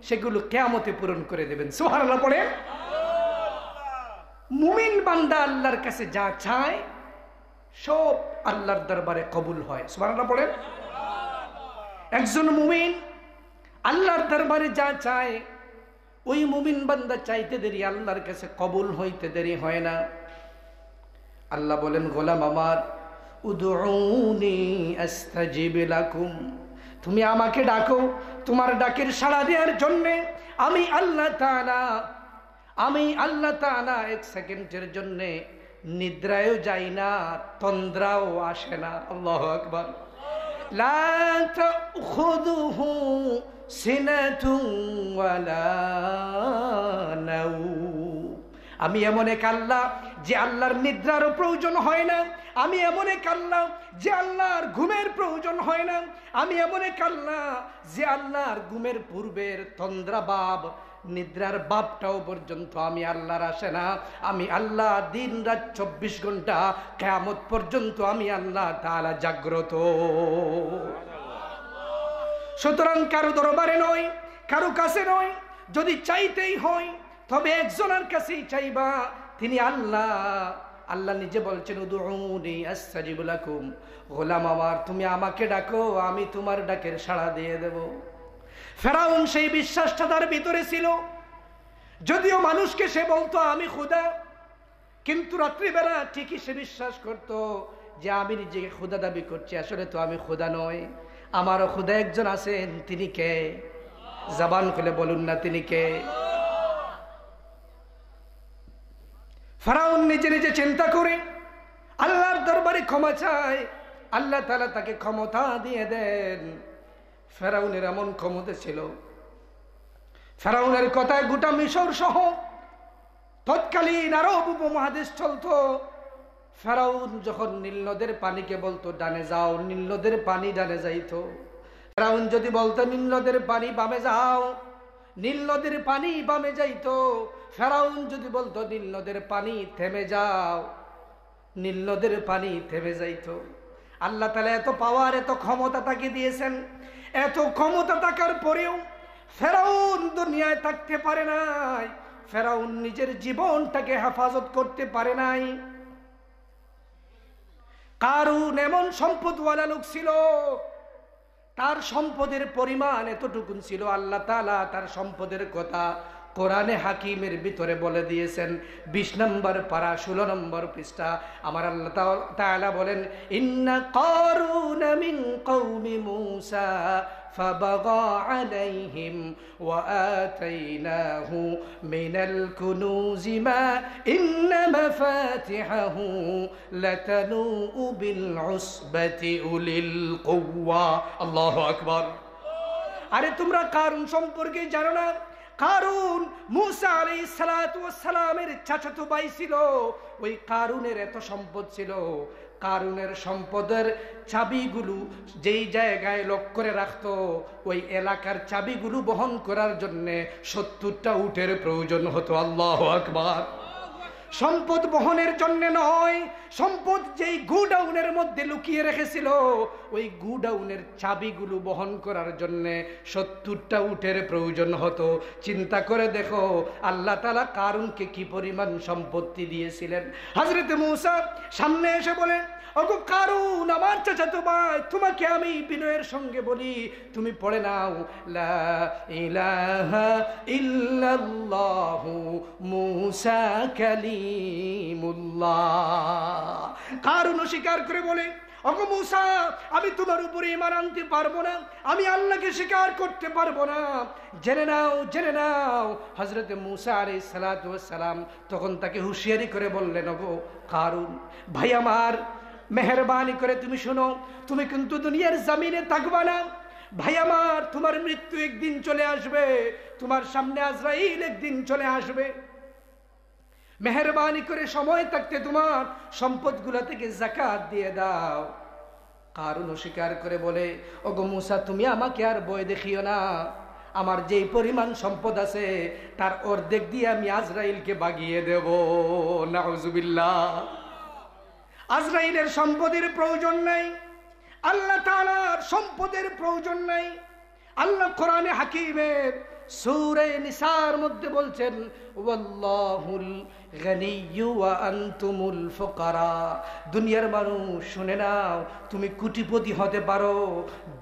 সেগুলো কিয়ামতে পূরণ করে দেবেন। সুবহানাল্লাহ পড়েন। মুমিন বান্দা আল্লাহর কাছে যা চায় সব আল্লাহর দরবারে কবুল হয়। সুবহানাল্লাহ পড়েন। একজন মুমিন আল্লাহর দরবারে যা চায়, ওই মুমিন বান্দা চাইতে দেরি আল্লাহর কাছে কবুল হইতে দেরি হয় না। আল্লাহ বলেন, গোলাম আমার, উদউনি আস্তাজিব লাকুম, তুমি আমাকে ডাকো, তোমার ডাকের সাড়া দেওয়ার জন্য আমি আল্লাহ তাআলা এক সেকেন্ডের জন্য নিদ্রায়ও যাই না, তন্দ্রাও আসে না। আল্লাহু আকবার। লা তাখুযুহু সিনাতুন ওয়ালা নাওম, আমি এমন এক আল্লাহ যে আল্লাহর নিদ্রারও প্রয়োজন হয় না, আমি এমন এক আল্লাহ যে আল্লাহর ঘুমের প্রয়োজন হয় না, আমি এমন এক আল্লাহ যে আল্লাহর ঘুমের পূর্বের তন্দ্রা ভাব, নিদ্রার ভাবটাও পর্যন্ত আমি আল্লাহর আসে না। আমি আল্লাহ দিন রাত 24 ঘন্টা কিয়ামত পর্যন্ত আমি আল্লাহ তাআলা জাগ্রত। সুতরাং কারো দরবারে নয়, কারো কাছে নয়, যদি চাইতেই হয় তবে একজনের কাছেই চাইবা, তিনি আল্লাহ। আল্লাহ নিজে বলছেন, উদউনি আস্তাজিব লাকুম, গোলাম আমার তুমি আমাকে ডাকো, আমি তোমার ডাকের সাড়া দিয়ে দেব। ফেরাউন সেই বিশ্বাসটা তার ভিতরে ছিল, যদিও মানুষকে সে বলতো আমি খোদা, কিন্তু রাত্রিবেলা ঠিকই সে বিশ্বাস করত যে আমি নিজেকে খোদা দাবি করছি, আসলে তো আমি খোদা নই, আমারও খোদা একজন আছেন। তিনি কে? জবান খুলে বলুন না তিনি কে? ফেরাউন নিজে নিজে চিন্তা করে আল্লাহর দরবারে ক্ষমা চায়, আল্লাহ তাআলা তাকে ক্ষমতা দিয়ে দেন। ফেরাউনের এমন ক্ষমতা ছিল, ফেরাউনের কথায় গোটা মিশর সহ তৎকালীন আরব উপমহাদেশ চলতো। ফেরাউন যখন নীল নদের পানিকে বলতো ডানে যাও, নীল নদের পানি ডানে যাইতো। ফেরাউন যদি বলতো নীল নদের পানি বামে যাও, নীল নদের পানি বামে যাইতো। ফেরাউন যদি বলতো নীল নদের পানি থেমে যাও, নীল নদের পানি থেমে যাইতো। আল্লাহ তাআলা এত পাওয়ার, এত ক্ষমতা তাকে দিয়েছেন। এত ক্ষমতা থাকার পরেও ফেরাউন দুনিয়ায় থাকতে পারে নাই, ফেরাউন নিজের জীবনটাকে হেফাজত করতে পারে নাই। কারুন এমন সম্পদওয়ালা লোক ছিল, তার সম্পদের পরিমাণ এতটুকুন ছিল, আল্লাহ তাআলা তার সম্পদের কথা কোরআনে হাকিমের ভিতরে বলে দিয়েছেন। 20 নম্বর পারা 16 নম্বর পৃষ্ঠা আমার আল্লাহ তাআলা বলেন, ইন্না কারুন মিন কওমি মূসা ফাবাগা আলাইহিম ওয়া আতাইনাহু মিনাল কুনুজি মা ইন্না মাফাতিহাহু লাতানু বিল উসবাতি উলিল কুওয়া। আল্লাহু আকবার। আরে তোমরা কারুন সম্পর্কে জানো না? কারুন মূসা আলাইহিস সালাতু ওয়াস সালামের চাচাতো ভাই ছিল। ওই কারুনের এত সম্পদ ছিল, কারুনের সম্পদের চাবিগুলো যেই জায়গায় লক করে রাখতো, ওই এলাকার চাবিগুলো বহন করার জন্য 70টা উটের প্রয়োজন হতো। আল্লাহু আকবার। সম্পদ বহনের জন্য নয়, সম্পদ যেই গুডাউনের মধ্যে লুকিয়ে রেখেছিল, ওই গুডাউনের চাবিগুলো বহন করার জন্য 70টা উটের প্রয়োজন হতো। চিন্তা করে দেখো আল্লাহ তাআলা কারুনকে কি পরিমাণ সম্পত্তি দিয়েছিলেন। হযরত মূসা সামনে এসে বলেন, ওগো কারুন, আমার চাচাতো ভাই, তোমাকে আমি বিনয়ের সঙ্গে বলি, তুমি পড়ে নাও লা ইলাহা ইল্লাল্লাহু মূসা কালিমুল্লাহ। কারুন স্বীকার করে বলে, ওগো মূসা, আমি তোমার উপরে ঈমান আনতে পারবো না, আমি আল্লাহকে স্বীকার করতে পারবো না। জেনে নাও, জেনে নাও। হযরত মূসা আলাইহিস সালাতু ওয়াস সালাম তখন তাকে হুঁশিয়ারি করে বললেন, ওগো কারুন ভাই আমার, মেহেরবানি করে তুমি শোনো, তুমি কিন্তু দুনিয়ার জমিনে থাকবা না। ভাই আমার, তোমার মৃত্যু একদিন চলে আসবে, তোমার সামনে আজরাইল একদিন চলে আসবে। মেহেরবানি করে সময় থাকতে তোমার সম্পদগুলো থেকে যাকাত দিয়ে দাও। কারুন স্বীকার করে বলে, ওগো মূসা, তুমি আমাকে আর ভয় দেখিও না, আমার যেই পরিমাণ সম্পদ আছে তার অর্ধেক দিয়ে আমি আজরাইলকে বাগিয়ে দেব। নাউজুবিল্লাহ। আজরাইলের সম্পদের প্রয়োজন নাই, আল্লাহ তাআলার সম্পদের প্রয়োজন নাই। আল্লাহ কোরআনে হাকিমের সূরা নিসার মধ্যে বলছেন, ওয়াল্লাহুল গানিয়্যু ওয়া আনতুমুল ফুকারা। দুনিয়ার মানুষ শুনে নাও, তুমি কোটিপতি হতে পারো,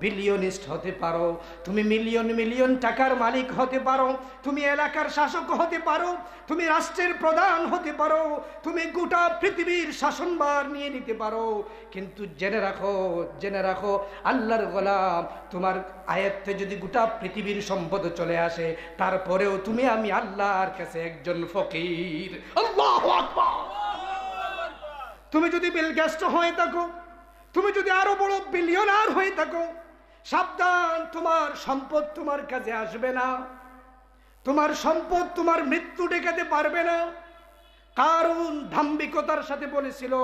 বিলিয়নিস্ট হতে পারো, তুমি মিলিয়ন মিলিয়ন টাকার মালিক হতে পারো, তুমি এলাকার শাসক হতে পারো, তুমি রাষ্ট্রের প্রধান হতে পারো, তুমি গোটা পৃথিবীর শাসনভার নিয়ে নিতে পারো, কিন্তু জেনে রাখো, জেনে রাখো, আল্লাহর গোলাম, তোমার আয়াতে যদি গোটা পৃথিবীর সম্পদ চলে আসে, তারপরেও তুমি আমি আল্লাহর কাছে একজন ফকির। আল্লাহু আকবার। তুমি যদি বিল গেটস হয়ে থাকো, তুমি যদি আরো বড় বিলিয়নার হয়ে থাকো, সাবধান, তোমার সম্পদ তোমার কাছে আসবে না, তোমার সম্পদ তোমার মৃত্যু ডেকাতে পারবে না। কারুন দাম্ভিকতার সাথে বলেছিল,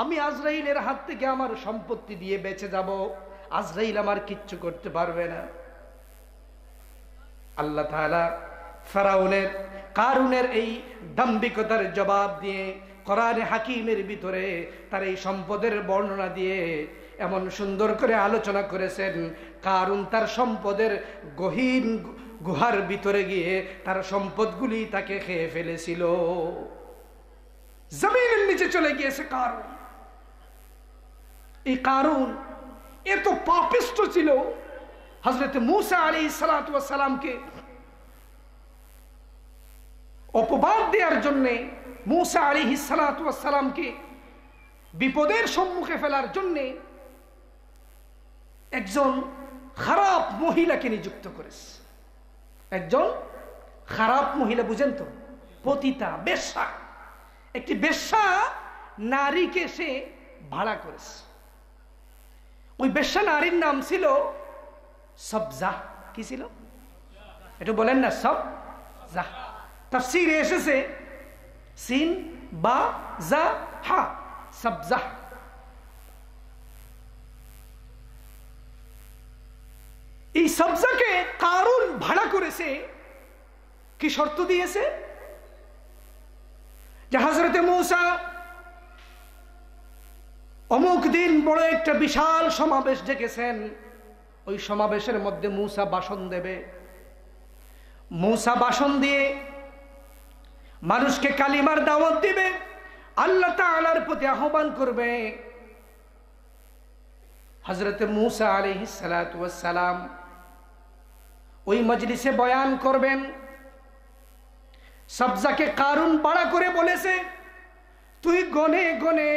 আমি আজরাইলের হাত থেকে আমার সম্পত্তি দিয়ে বেঁচে যাব, আজরাইল আমার কিচ্ছু করতে পারবে না। আল্লাহ তাআলা ফেরাউনের, কারুনের এই দাম্ভিকতার জবাব দিয়ে কোরআনে হাকিমের ভিতরে তার এই সম্পদের বর্ণনা দিয়ে এমন সুন্দর করে আলোচনা করেছেন। কারুন তার সম্পদের গহীন গুহার ভিতরে গিয়ে তার সম্পদগুলি তাকে খেয়ে ফেলেছিল, জমিনের নিচে চলে গিয়েছে কারুন। এই কারুন এত পাপিষ্ঠ ছিল, হযরত মূসা আলাইহিস সালাতু ওয়াস সালামকে অপবাদ দেওয়ার জন্য, মূসা আলাইহিস সালাতু ওয়াস সালামকে বিপদের সম্মুখে ফেলার জন্য একজন খারাপ মহিলাকে নিযুক্ত করেছে। একজন খারাপ মহিলা, বুঝেন তো, পতিতা, বেশ্যা, একটি বেশ্যা নারীকে সে ভাড়া করেছে। ওই বেশ্যা নারীর নাম ছিল সবজা। কি ছিল একটু বলেন না? সবজা। তাফসীরে এসেছে সিন বা জা হা, সবজা। এই সবজাকে কারুন ভাড়া করেছে। কি শর্ত দিয়েছে? যে হযরতে মূসা অমুক দিন বড় একটা বিশাল সমাবেশ ডেকেছেন, ওই সমাবেশের মধ্যে মূসা ভাষণ দেবে। মূসা ভাষণ দিয়ে মানুষকে কালিমার দাওয়াত দিবে, আল্লাহ তাআলার প্রতি আহ্বান করবে। হযরতে মূসা আলাইহিস সালাতু ওয়াস সালাম ওই মজলিসে বয়ান করবেন। সবজাকে কারুন ভাড়া করে বলেছে, তুই গনে গনে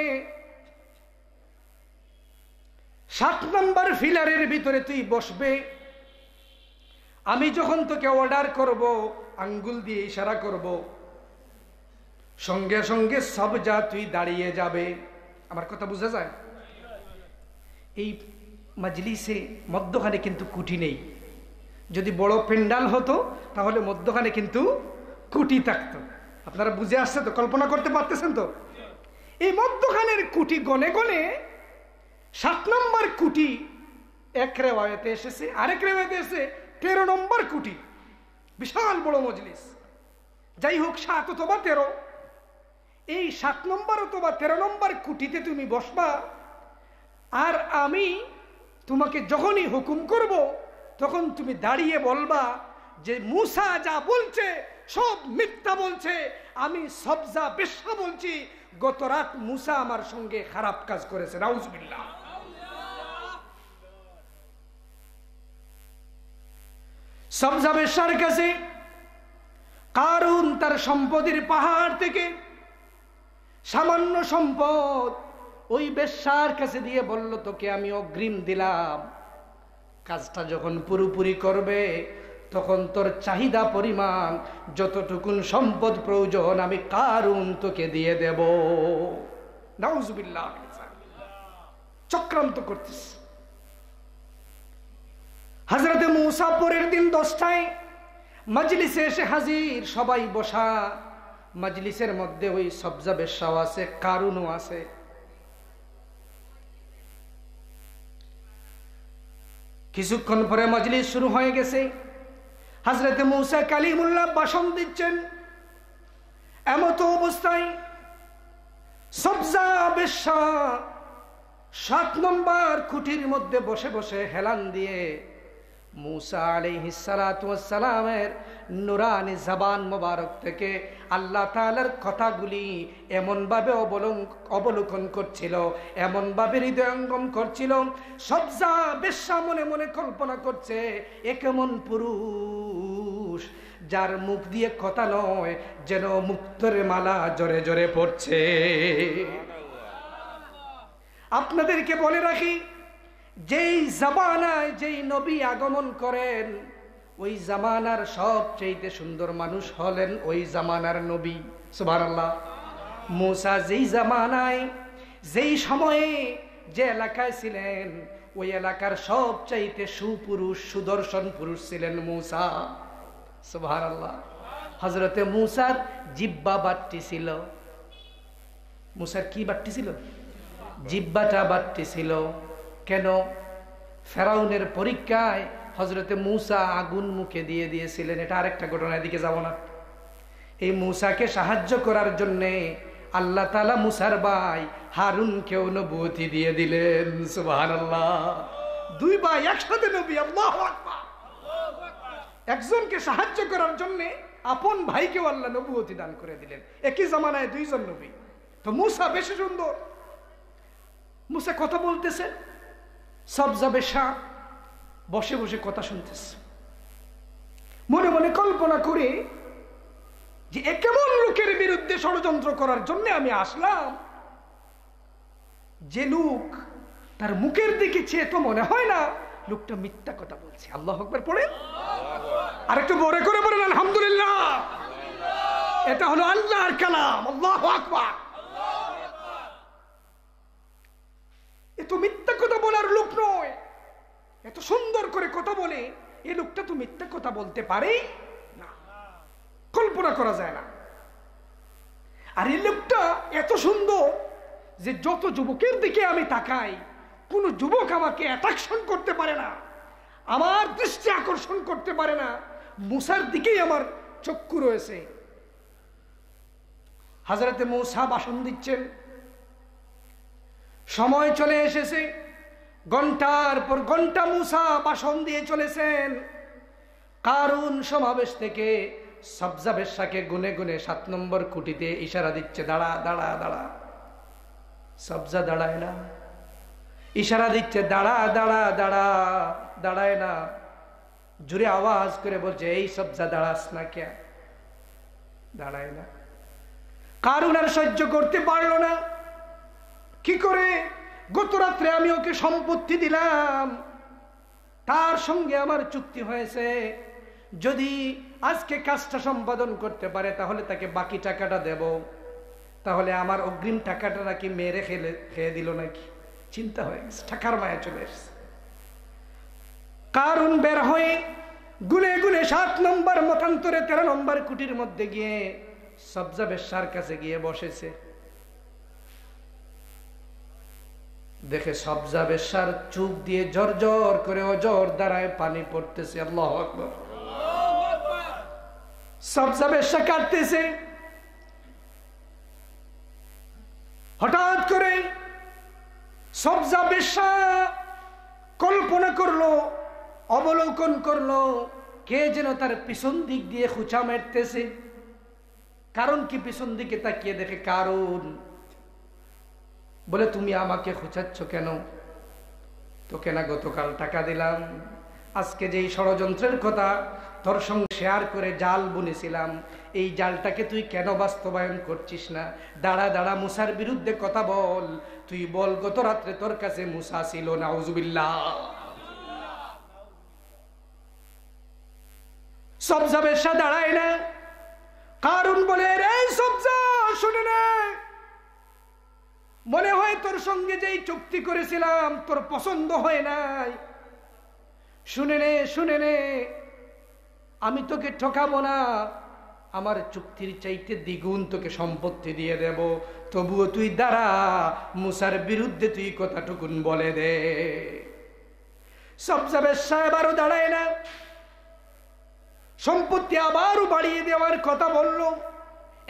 7 নম্বর ফিলারের ভিতরে তুই বসবে। আমি যখন তোকে অর্ডার করব, আঙ্গুল দিয়ে ইশারা করব, সঙ্গে সঙ্গে সবজা তুই দাঁড়িয়ে যাবে। আমার কথা বুঝা যায়? এই মজলিসে মধ্যখানে কিন্তু কুটি নেই। যদি বড় পেন্ডাল হতো তাহলে মধ্যখানে কিন্তু কুটি থাকতো। আপনারা বুঝে আসছে তো? কল্পনা করতে পারতেছেন তো? এই মধ্যখানের কুটি গনে গনে 7 নম্বর কুটি এক রেওয়ায়েতে এসেছে, আরেক রেওয়ায়েতে এসেছে 13 নম্বর কুটি। বিশাল বড় মজলিস। যাই হোক, 7 অথবা 13, এই 7 নম্বর অথবা 13 নম্বর কুটিতে তুমি বসবা। আর আমি তোমাকে যখনই হুকুম করব তখন তুমি দাঁড়িয়ে বলবা যে মূসা যা বলছে সব মিথ্যা বলছে, আমি সবজা বেশ্যা বলছি, গত রাত মূসা আমার সঙ্গে খারাপ কাজ করেছে। নাউজুবিল্লাহ। সবজা বেশ্যার কাছে কারুন তার সম্পদের পাহাড় থেকে সামান্য সম্পদ ওই বেশ্যার কাছে দিয়ে বলল, তোকে আমি অগ্রিম দিলাম, কাজটা যখন পুরোপুরি করবে তখন তোর চাহিদা পরিমাণ যতটুকুন সম্পদ প্রয়োজন আমি কারুন তোকে দিয়ে দেব। নাউজুবিল্লাহ। চক্রান্ত করতেছে। হযরতে মূসা পরের দিন 10টায় মজলিসে এসে হাজির, সবাই বসা। মজলিসের মধ্যে ওই সবজা বেশ্যাও আছে, কারুনও আছে। কিছুক্ষণ পরে মজলিস শুরু হয়ে গেছে। হযরতে মূসা কালিমুল্লাহ ভাষণ দিচ্ছেন। এমত অবস্থায় সবজা বেশ্যা 7 নম্বর খুঁটির মধ্যে বসে বসে হেলান দিয়ে মূসা আলাইহিস সালাতু ওয়াস সালামের নুরানি জবান মোবারক থেকে আল্লাহ তাআলার কথাগুলি এমন ভাবে অবলোকন করছিল, এমন ভাবে হৃদয়ঙ্গম করছিল। সবজা বেশ্যা মনে মনে কল্পনা করছে, এ কেমন পুরুষ যার মুখ দিয়ে কথা নয়, যেন মুক্তোর মালা জোরে জোরে পড়ছে। আপনাদেরকে বলে রাখি, যেই জামানায় যেই নবী আগমন করেন ওই জামানার সবচেয়ে সুন্দর মানুষ হলেন ওই জামানার নবী। সুবহানাল্লাহ। মূসা যেই জামানায় যেই সময়ে যে এলাকায় ছিলেন ওই এলাকার সবচেয়ে সুপুরুষ সুদর্শন পুরুষ ছিলেন মূসা। সুবহানাল্লাহ। হযরতে মূসার জিহ্বা বাট্টি ছিল। মূসার কি বাট্টি ছিল? জিহ্বাটা বাট্টি ছিল। কেন? ফেরাউনের পরীক্ষায় হযরতে মূসা আগুন মুখে দিয়ে দিয়েছিলেন। এটা আরেকটা ঘটনা, এদিকে যাব না। এই মূসাকে সাহায্য করার জন্যে আল্লাহ তাআলা মূসার ভাই হারুনকেও নবুয়তি দিয়ে দিলেন। সুবহানাল্লাহ। 2 ভাই একসাথে নবী। আল্লাহু আকবার। একজনকে সাহায্য করার জন্য আপন ভাইকেও আল্লাহ নবুয়তি দান করে দিলেন। একই জামানায় 2 জন নবী। তো মূসা বেশি সুন্দর। মূসা কথা বলতেছে, সবজা বেশ্যা বসে বসে কথা শুনতেছে, মনে মনে কল্পনা করে যে কেমন লোকের বিরুদ্ধে ষড়যন্ত্র করার জন্য আমি আসলাম, যে লোক তার মুখের দিকে চেয়ে তো মনে হয় না লোকটা মিথ্যা কথা বলছে। আল্লাহু আকবার পড়েন, আর একটু বড় করে বলেন আলহামদুলিল্লাহ। এটা হলো আল্লাহর কালাম। আল্লাহু আকবার। এ তো মিথ্যা কথা বলার লোক নয়, এত সুন্দর করে কথা বলে এই লোকটা তো মিথ্যা কথা বলতে পারে না, কল্পনা করা যায় না। আর এই লোকটা এত সুন্দর যে যত যুবকের দিকে আমি তাকাই, কোন যুবক আমাকে অ্যাট্রাকশন করতে পারে না, আমার দৃষ্টি আকর্ষণ করতে পারে না। মুসার দিকেই আমার চক্ষু রয়েছে। হযরতে মূসা ভাষণ দিচ্ছেন, সময় চলে এসেছে, ঘন্টার পর ঘন্টা মূসা ভাষণ দিয়ে চলেছেন। কারুন সমাবেশ থেকে সবজা বেশ্যাকে গুনে গুনে 7 নম্বর খুঁটিতে ইশারা দিচ্ছে, দাঁড়া দাঁড়া দাঁড়া। সবজা দাঁড়ায় না, ইশারা দিচ্ছে দাঁড়া দাঁড়া দাঁড়া, দাঁড়ায় না। জোরে আওয়াজ করে বলছে, এই সবজা দাঁড়াস না কে? দাঁড়ায় না। কারুন আর সহ্য করতে পারলো না। কি করে? গত রাত্রে আমি ওকে সম্পত্তি দিলাম, তার সঙ্গে আমার চুক্তি হয়েছে, যদি আজকে কাজটা সম্পাদন করতে পারে তাহলে তাকে বাকি টাকাটা দেব। তাহলে আমার অগ্রিম টাকাটা নাকি মেরে খেয়ে দিল নাকি? চিন্তা হয়ে গেছে, টাকার মায়া চলে এসেছে। কারুন বের হয়ে গুনে গুনে 7 নম্বর মতান্তরে 13 নম্বর কুটির মধ্যে গিয়ে সবজা বেশ্যার কাছে গিয়ে বসেছে। দেখে সবজা বেশ্যার চোখ দিয়ে ঝরঝর করে অজর দ্বারায় পানি পড়তেছে। আল্লাহু আকবার। সবজা বেশ্যা কাটতেছে। হঠাৎ করে সবজা বেশ্যা কল্পনা করলো, অবলোকন করলো, কে যেন তার পিছন দিক দিয়ে খুঁচা মারতেছে। কারণ কি পিছন দিকে তাকিয়ে দেখে কারুন। বলে, তুমি আমাকে খুঁচাচ্ছ কেন? তোকে না গতকাল টাকা দিলাম, আজকে যেই ষড়যন্ত্রের কথা তোর সঙ্গে শেয়ার করে জাল বুনেছিলাম, এই জালটাকে তুই কেন বাস্তবায়ন করছিস না? দাঁড়া দাঁড়া, মুসার বিরুদ্ধে কথা বল। তুই বল গত রাত্রে তোর কাছে মুসা ছিল। নাউজুবিল্লাহ। সবজা বেশ্যা দাঁড়ায় না। কারুন বলে, রে সবজা, শুনে নে, মনে হয় তোর সঙ্গে যেই চুক্তি করেছিলাম তোর পছন্দ হয় নাই। শুনে নে, শুনে নে, আমি তোকে ঠকাবো না, আমার চুক্তির চাইতে দ্বিগুণ তোকে সম্পত্তি দিয়ে দেব। তবুও তুই দাঁড়া, মুসার বিরুদ্ধে তুই কথাটুকুন বলে দে। সবজা বেশ্যা এবারও দাঁড়ায় না, সম্পত্তি আবারও বাড়িয়ে দেওয়ার কথা বলল।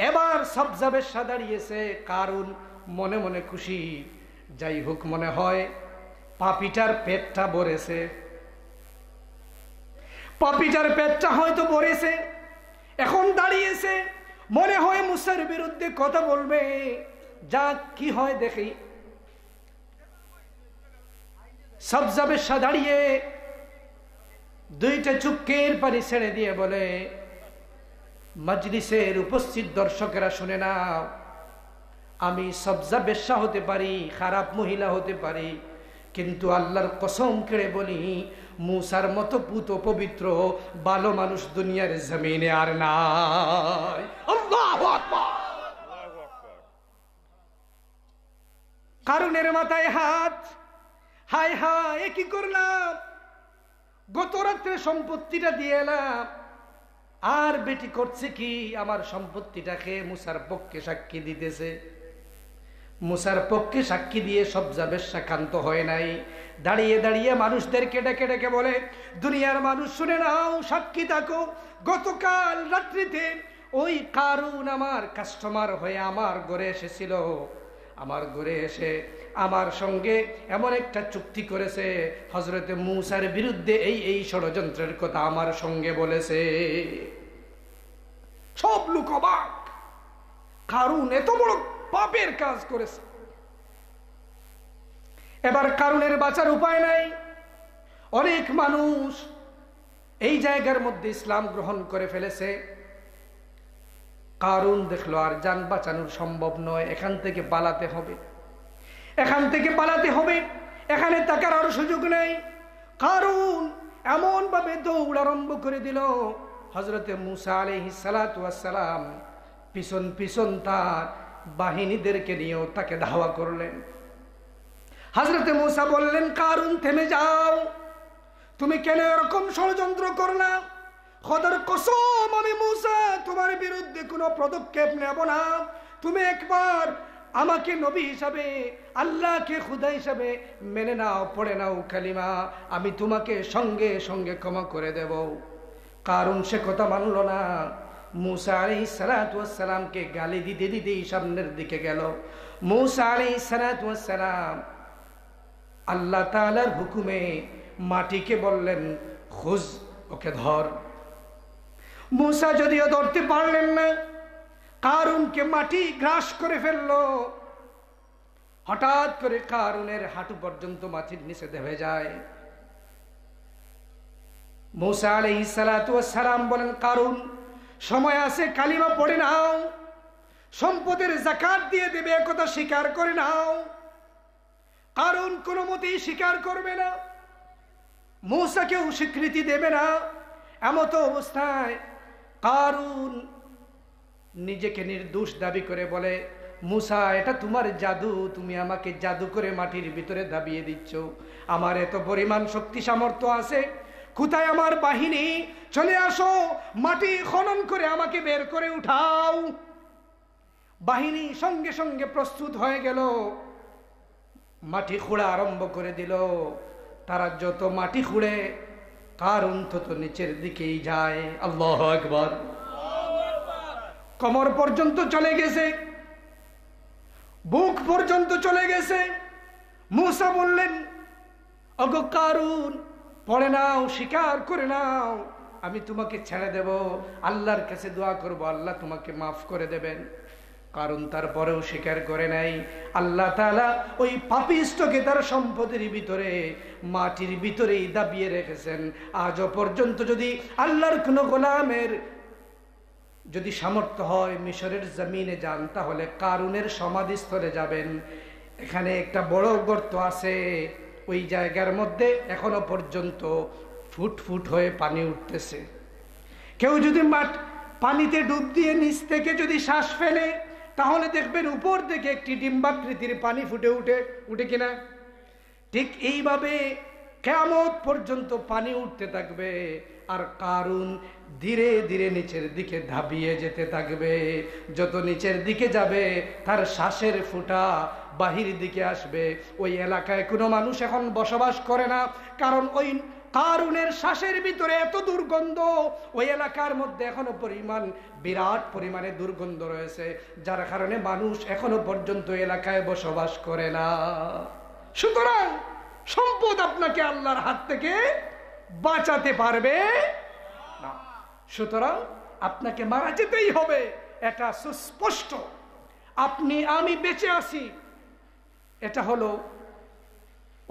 এবার সবজা বেশ্যা দাঁড়িয়েছে। কারুন মনে মনে খুশি। যাই হোক, মনে হয় পাপিটার পেটটা ভরেছে, পাপিটার পেটটা হয়তো ভরেছে, এখন দাঁড়িয়েছে, মনে হয় মুসার বিরুদ্ধে কথা বলবে। যা কি হয় দেখি। সবজা বেশ্যা দাঁড়িয়ে দুইটা চুক্কের পানি ছেড়ে দিয়ে বলে, মজলিসের উপস্থিত দর্শকেরা শুনে নাও, আমি সবজা বেশ্যা হতে পারি, খারাপ মহিলা হতে পারি, কিন্তু আল্লাহর কসম করে বলি, মুসার মতো পুত পবিত্র ভালো মানুষ দুনিয়ার জমিনে আর নাই। আল্লাহু আকবার। কারুনের মাথায় হাত। হায় হায়, কি করলাম? গত রাত্রে সম্পত্তিটা দিয়ে এলাম, আর বেটি করছে কি, আমার সম্পত্তিটাকে মুসার পক্ষে সাক্ষী দিতেছে। মুসার পক্ষে সাক্ষী দিয়ে সবজা বেশ্যা ক্ষান্ত হয় নাই। দাঁড়িয়ে দাঁড়িয়ে মানুষদেরকে ডেকে ডেকে বলে, দুনিয়ার মানুষ শুনে নাও, সাক্ষী থাকো, গতকাল রাত্রিতে ওই কারুন আমার কাস্টমার হয়ে আমার ঘরে এসেছিল। আমার ঘরে এসে আমার সঙ্গে এমন একটা চুক্তি করেছে, হযরতে মূসার বিরুদ্ধে এই এই ষড়যন্ত্রের কথা আমার সঙ্গে বলেছে। সব লোক অবাক, কারুন এত বড় পাপের কাজ করেছে। এবার কারুনের বাঁচার উপায় নাই। অনেক মানুষ এই জায়গার মধ্যে ইসলাম গ্রহণ করে ফেলেছে। কারুন দেখলো আর জান বাঁচানো সম্ভব নয়, এখান থেকে পালাতে হবে, এখান থেকে পালাতে হবে, এখানে থাকার আর সুযোগ নেই। কারুন এমন ভাবে দৌড় আরম্ভ করে দিল, হযরতে মূসা আলাইহিস সালাতু ওয়াস সালাম পিছন পিছন তার বাহিনীদেরকে নিয়েও তাকে ধাওয়া করলেন। হযরতে মূসা বললেন, কারুন থেমে যাও, তুমি কেন এরকম ষড়যন্ত্র করলা? খোদার কসম, আমি মূসা তোমার বিরুদ্ধে কোনো পদক্ষেপ নেব না। তুমি একবার আমাকে নবী হিসাবে, আল্লাহকে খুদা হিসাবে মেনে নাও, পড়ে নাও কালিমা, আমি তোমাকে সঙ্গে সঙ্গে ক্ষমা করে দেব। কারণ সে কথা মানল না। মূসা আলাইহিস সালাতু ওয়াস সালামকে গালি দিতে দিতেই সামনের দিকে গেল। মূসা আলাইহিস সালাতু ওয়াস সালাম আল্লাহ তাআলার হুকুমে মাটিকে বললেন, খুজ, ওকে ধর। মূসা যদিও ধরতে পারলেন না, কারুনকে মাটি গ্রাস করে ফেললো। হঠাৎ করে কারুনের হাঁটু পর্যন্ত মাটির নিচে দেবে যায়। মূসা আলাইহিস সালাতু ওয়াস সালাম বলেন, কারুন সময় আছে, কালিমা পড়ে নাও, সম্পদের যাকাত দিয়ে দেবে, একথা স্বীকার করে নাও। কারুন কোনো মতেই স্বীকার করবে না, মূসাকেও স্বীকৃতি দেবে না। এমতো অবস্থায় কারুন নিজেকে নির্দোষ দাবি করে বলে, মূসা এটা তোমার জাদু, তুমি আমাকে জাদু করে মাটির ভিতরে দাবিয়ে দিচ্ছ। আমার এত পরিমাণ শক্তি সামর্থ্য আছে, কোথায় আমার বাহিনী? চলে আসো, মাটি খনন করে আমাকে বের করে উঠাও। বাহিনী সঙ্গে সঙ্গে প্রস্তুত হয়ে গেল, মাটি খোঁড়া আরম্ভ করে দিল। তারা যত মাটি খুঁড়ে, কারুন তত নিচের দিকেই যায়। আল্লাহু আকবার। কোমর পর্যন্ত চলে গেছে, বুক পর্যন্ত চলে গেছে। মূসা বললেন, ওগো কারুন, পড়ে নাও, স্বীকার করে নাও, আমি তোমাকে ছেড়ে দেব, আল্লাহর কাছে দোয়া করব, আল্লাহ তোমাকে মাফ করে দেবেন। কারণ তারপরেও স্বীকার করে নাই। আল্লাহ তাআলা ওই পাপিষ্ঠকে তার সম্পদের ভিতরে, মাটির ভিতরেই দাবিয়ে রেখেছেন। আজও পর্যন্ত যদি আল্লাহর কোন গোলামের যদি সামর্থ্য হয় মিশরের জমিনে যান, তাহলে কারুনের সমাধিস্থলে যাবেন। এখানে একটা বড় গর্ত আছে, ওই জায়গার মধ্যে এখনো পর্যন্ত ফুট ফুট হয়ে পানি উঠতেছে। কেউ যদি পানিতে ডুব দিয়ে নিচ থেকে যদি শ্বাস ফেলে, তাহলে দেখবেন উপর থেকে একটি ডিম্বাকৃতির পানি ফুটে উঠে কিনা। ঠিক এইভাবে কিয়ামত পর্যন্ত পানি উঠতে থাকবে, আর কারুন ধীরে ধীরে নিচের দিকে ধাবিয়ে যেতে থাকবে। যত নিচের দিকে যাবে, তার শ্বাসের ফুটা বাহির দিকে আসবে। ওই এলাকায় কোনো মানুষ এখন বসবাস করে না, কারণ ওই কারুনের শ্বাসের ভিতরে এত দুর্গন্ধ, ওই এলাকার মধ্যে এখনো বিরাট পরিমাণে দুর্গন্ধ রয়েছে, যার কারণে মানুষ এখনো পর্যন্ত এলাকায় বসবাস করে না। সুতরাং সম্পদ আপনাকে আল্লাহর হাত থেকে বাঁচাতে পারবে না। সুতরাং আপনাকে মারা যেতেই হবে, এটা সুস্পষ্ট। আপনি আমি বেঁচে আছি, এটা হলো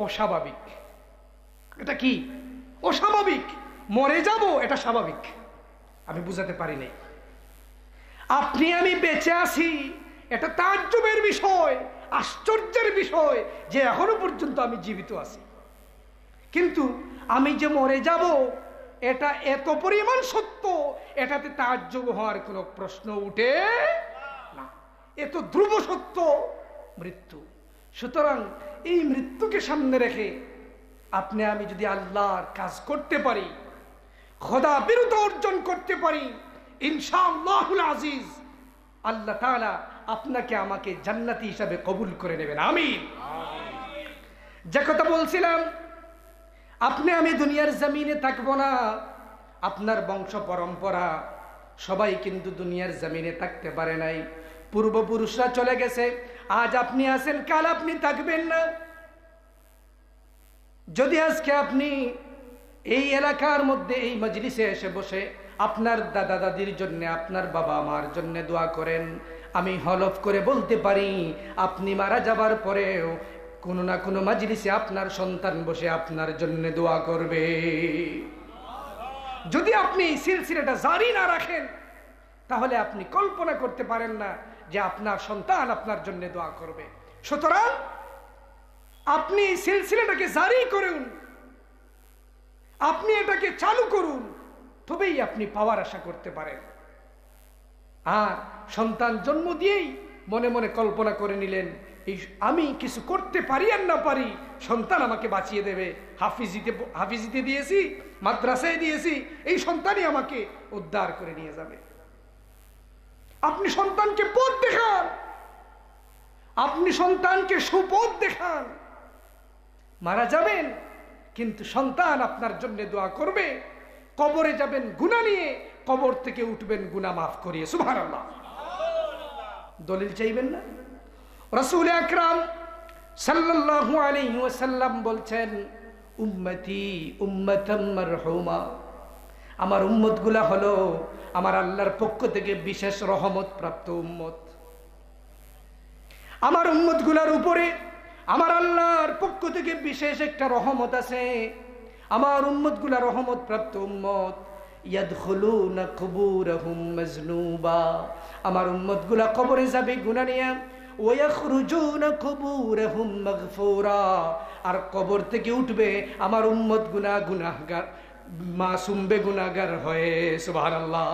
অস্বাভাবিক। এটা কি অস্বাভাবিক? মরে যাব, এটা স্বাভাবিক। আমি বুঝাতে পারি নাই। আপনি আমি বেঁচে আছি, এটা তাজ্জুবের বিষয়, আশ্চর্যের বিষয় যে এখনো পর্যন্ত আমি জীবিত আছি। কিন্তু আমি যে মরে যাব, এটা এত পরিমাণ সত্য, এটাতে তাজ্জুব হওয়ার কোনো প্রশ্ন উঠে না। এত ধ্রুব সত্য মৃত্যু। সুতরাং এই মৃত্যুকে সামনে রেখে আপনি আমি যদি আল্লাহর কাজ করতে পারি, খোদা বিরুদ্ধ অর্জন করতে পারি, ইনশাআল্লাহুল আজিজ, আল্লাহ তাআলা আপনাকে আমাকে জান্নাতি হিসাবে কবুল করে নেবেন। আমিন। যে কথা বলছিলাম, আপনি আমি দুনিয়ার জমিনে থাকবো না, আপনার বংশ পরম্পরা সবাই কিন্তু দুনিয়ার জমিনে থাকতে পারে নাই। পূর্বপুরুষরা চলে গেছে, আজ আপনি আছেন, কাল আপনি থাকবেন না। যদি আজকে আপনি এই এলাকার মধ্যে এই মজলিসে এসে বসে আপনার দাদা দাদির জন্য, আপনার বাবা মার জন্য দোয়া করেন, আমি হলফ করে বলতে পারি আপনি মারা যাবার পরেও কোনো না কোনো মাজলিসে আপনার সন্তান বসে আপনার জন্য দোয়া করবে। যদি আপনি এই সিলসিলাটা জারি না রাখেন তাহলে আপনি কল্পনা করতে পারেন না যে আপনার সন্তান আপনার জন্য দোয়া করবে। সুতরাং আপনি এই সিলসিলাটাকে জারি করুন, আপনি এটাকে চালু করুন, তবেই আপনি পাওয়ার আশা করতে পারেন। আর সন্তান জন্ম দিয়েই মনে মনে কল্পনা করে নিলেন এই আমি কিছু করতে পারি আর না পারি সন্তান আমাকে বাঁচিয়ে দেবে, হাফিজিতে দিয়েছি, মাদ্রাসায় দিয়েছি, এই সন্তানই আমাকে উদ্ধার করে নিয়ে যাবে। আপনি সন্তানকে পথ দেখান, আপনি সন্তানকে সুপথ দেখান। মারা যাবেন কিন্তু সন্তান আপনার জন্য দোয়া করবে। কবরে যাবেন গুনাহ নিয়ে, কবর থেকে উঠবেন গুনাহ মাফ করিয়ে। সুবহানাল্লাহ। দলিল চাইবেন না? রাসূল আকরাম সাল্লাল্লাহু আলাইহি ওয়াসাল্লাম বলছেন, উম্মতি উম্মাতাম মারহুমা, আমার উম্মতগুলা হলো আমার আল্লাহর পক্ষ থেকে বিশেষ রহমত প্রাপ্ত উম্মত। আমার উম্মতগুলার উপরে আমার আল্লাহর পক্ষ থেকে বিশেষ একটা রহমত আছে। আমার উম্মতগুলা রহমত প্রাপ্ত উম্মত। ইয়াদখুলুনা কুবুরহুম মাজনুবা, আমার উম্মতগুলা কবরে যাবে গুনাহ নিয়ে। ওয়া ইয়াখরুজুনা কুবুরহুম মাগফুরা, আর কবর থেকে উঠবে আমার উম্মত গুনাহগার, মাসুম বেগুনাহগার হয়ে। সুবহানাল্লাহ।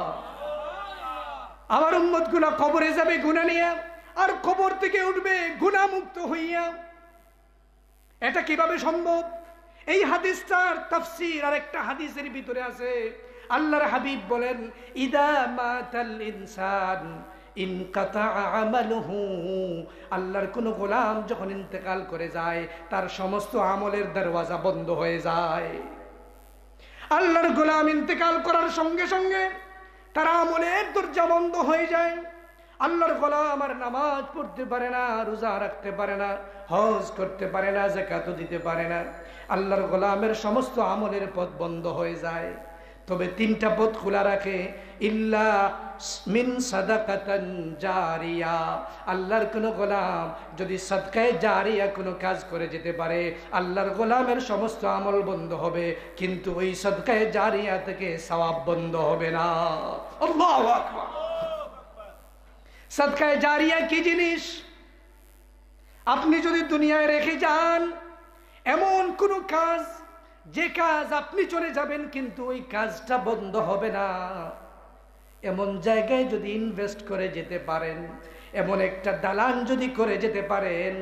আমার উম্মতগুলা কবরে যাবে গুনাহ নিয়ে, আর কবর থেকে উঠবে গুনাহ মুক্ত হইয়া। এটা কিভাবে সম্ভব? এই হাদিসটার তাফসীর আর একটা হাদিসের ভিতরে আছে। আল্লাহর হাবিব বলেন, ইদা মাতাল ইনসান ইনকাতা আমালুহু, আল্লাহর কোন গোলাম যখন ইন্তেকাল করে যায় তার সমস্ত আমলের দরওয়াজা বন্ধ হয়ে যায়। আল্লাহর গোলাম ইন্তেকাল করার সঙ্গে সঙ্গে তার আমলের দরজা বন্ধ হয়ে যায়। আল্লাহর গোলাম আর নামাজ পড়তে পারে না, রোজা রাখতে পারে না, হজ করতে পারে না, যাকাত দিতে পারে না। আল্লাহর গোলামের সমস্ত আমলের পথ বন্ধ হয়ে যায়। তবে তিনটা পথ খোলা রাখে, ইল্লা মিন সাদাকাতান জারিয়া, আল্লাহর কোন গোলাম যদি সাদকায়ে জারিয়া কোনো কাজ করে যেতে পারে আল্লাহর গোলামের সমস্ত আমল বন্ধ হবে, কিন্তু ওই সাদকায়ে জারিয়া থেকে সওয়াব বন্ধ হবে না। আল্লাহু আকবার। সাদকায়ে জারিয়া কি জিনিস? আপনি যদি দুনিয়ায় রেখে যান এমন কোন কাজ, যে কাজ আপনি চলে যাবেন কিন্তু ওই কাজটা বন্ধ হবে না, এমন জায়গায় যদি ইনভেস্ট করে যেতে পারেন, এমন একটা দালান যদি করে যেতে পারেন,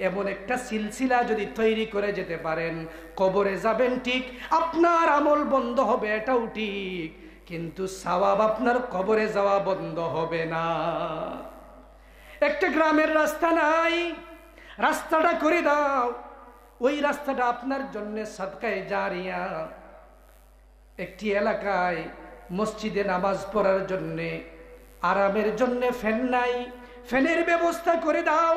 এমন একটা সিলসিলা যদি তৈরি করে যেতে পারেন, কবরে যাবেন ঠিক, আপনার আমল বন্ধ হবে এটাও ঠিক, কিন্তু সওয়াব আপনার কবরে যাওয়া বন্ধ হবে না। একটা গ্রামের রাস্তা নাই, রাস্তাটা করে দাও, ওই রাস্তাটা আপনার জন্য সাদকায়ে জারিয়া। একটি এলাকায় মসজিদে নামাজ পড়ার জন্য আরামের জন্য ফ্যান নাই, ফ্যানের ব্যবস্থা করে দাও।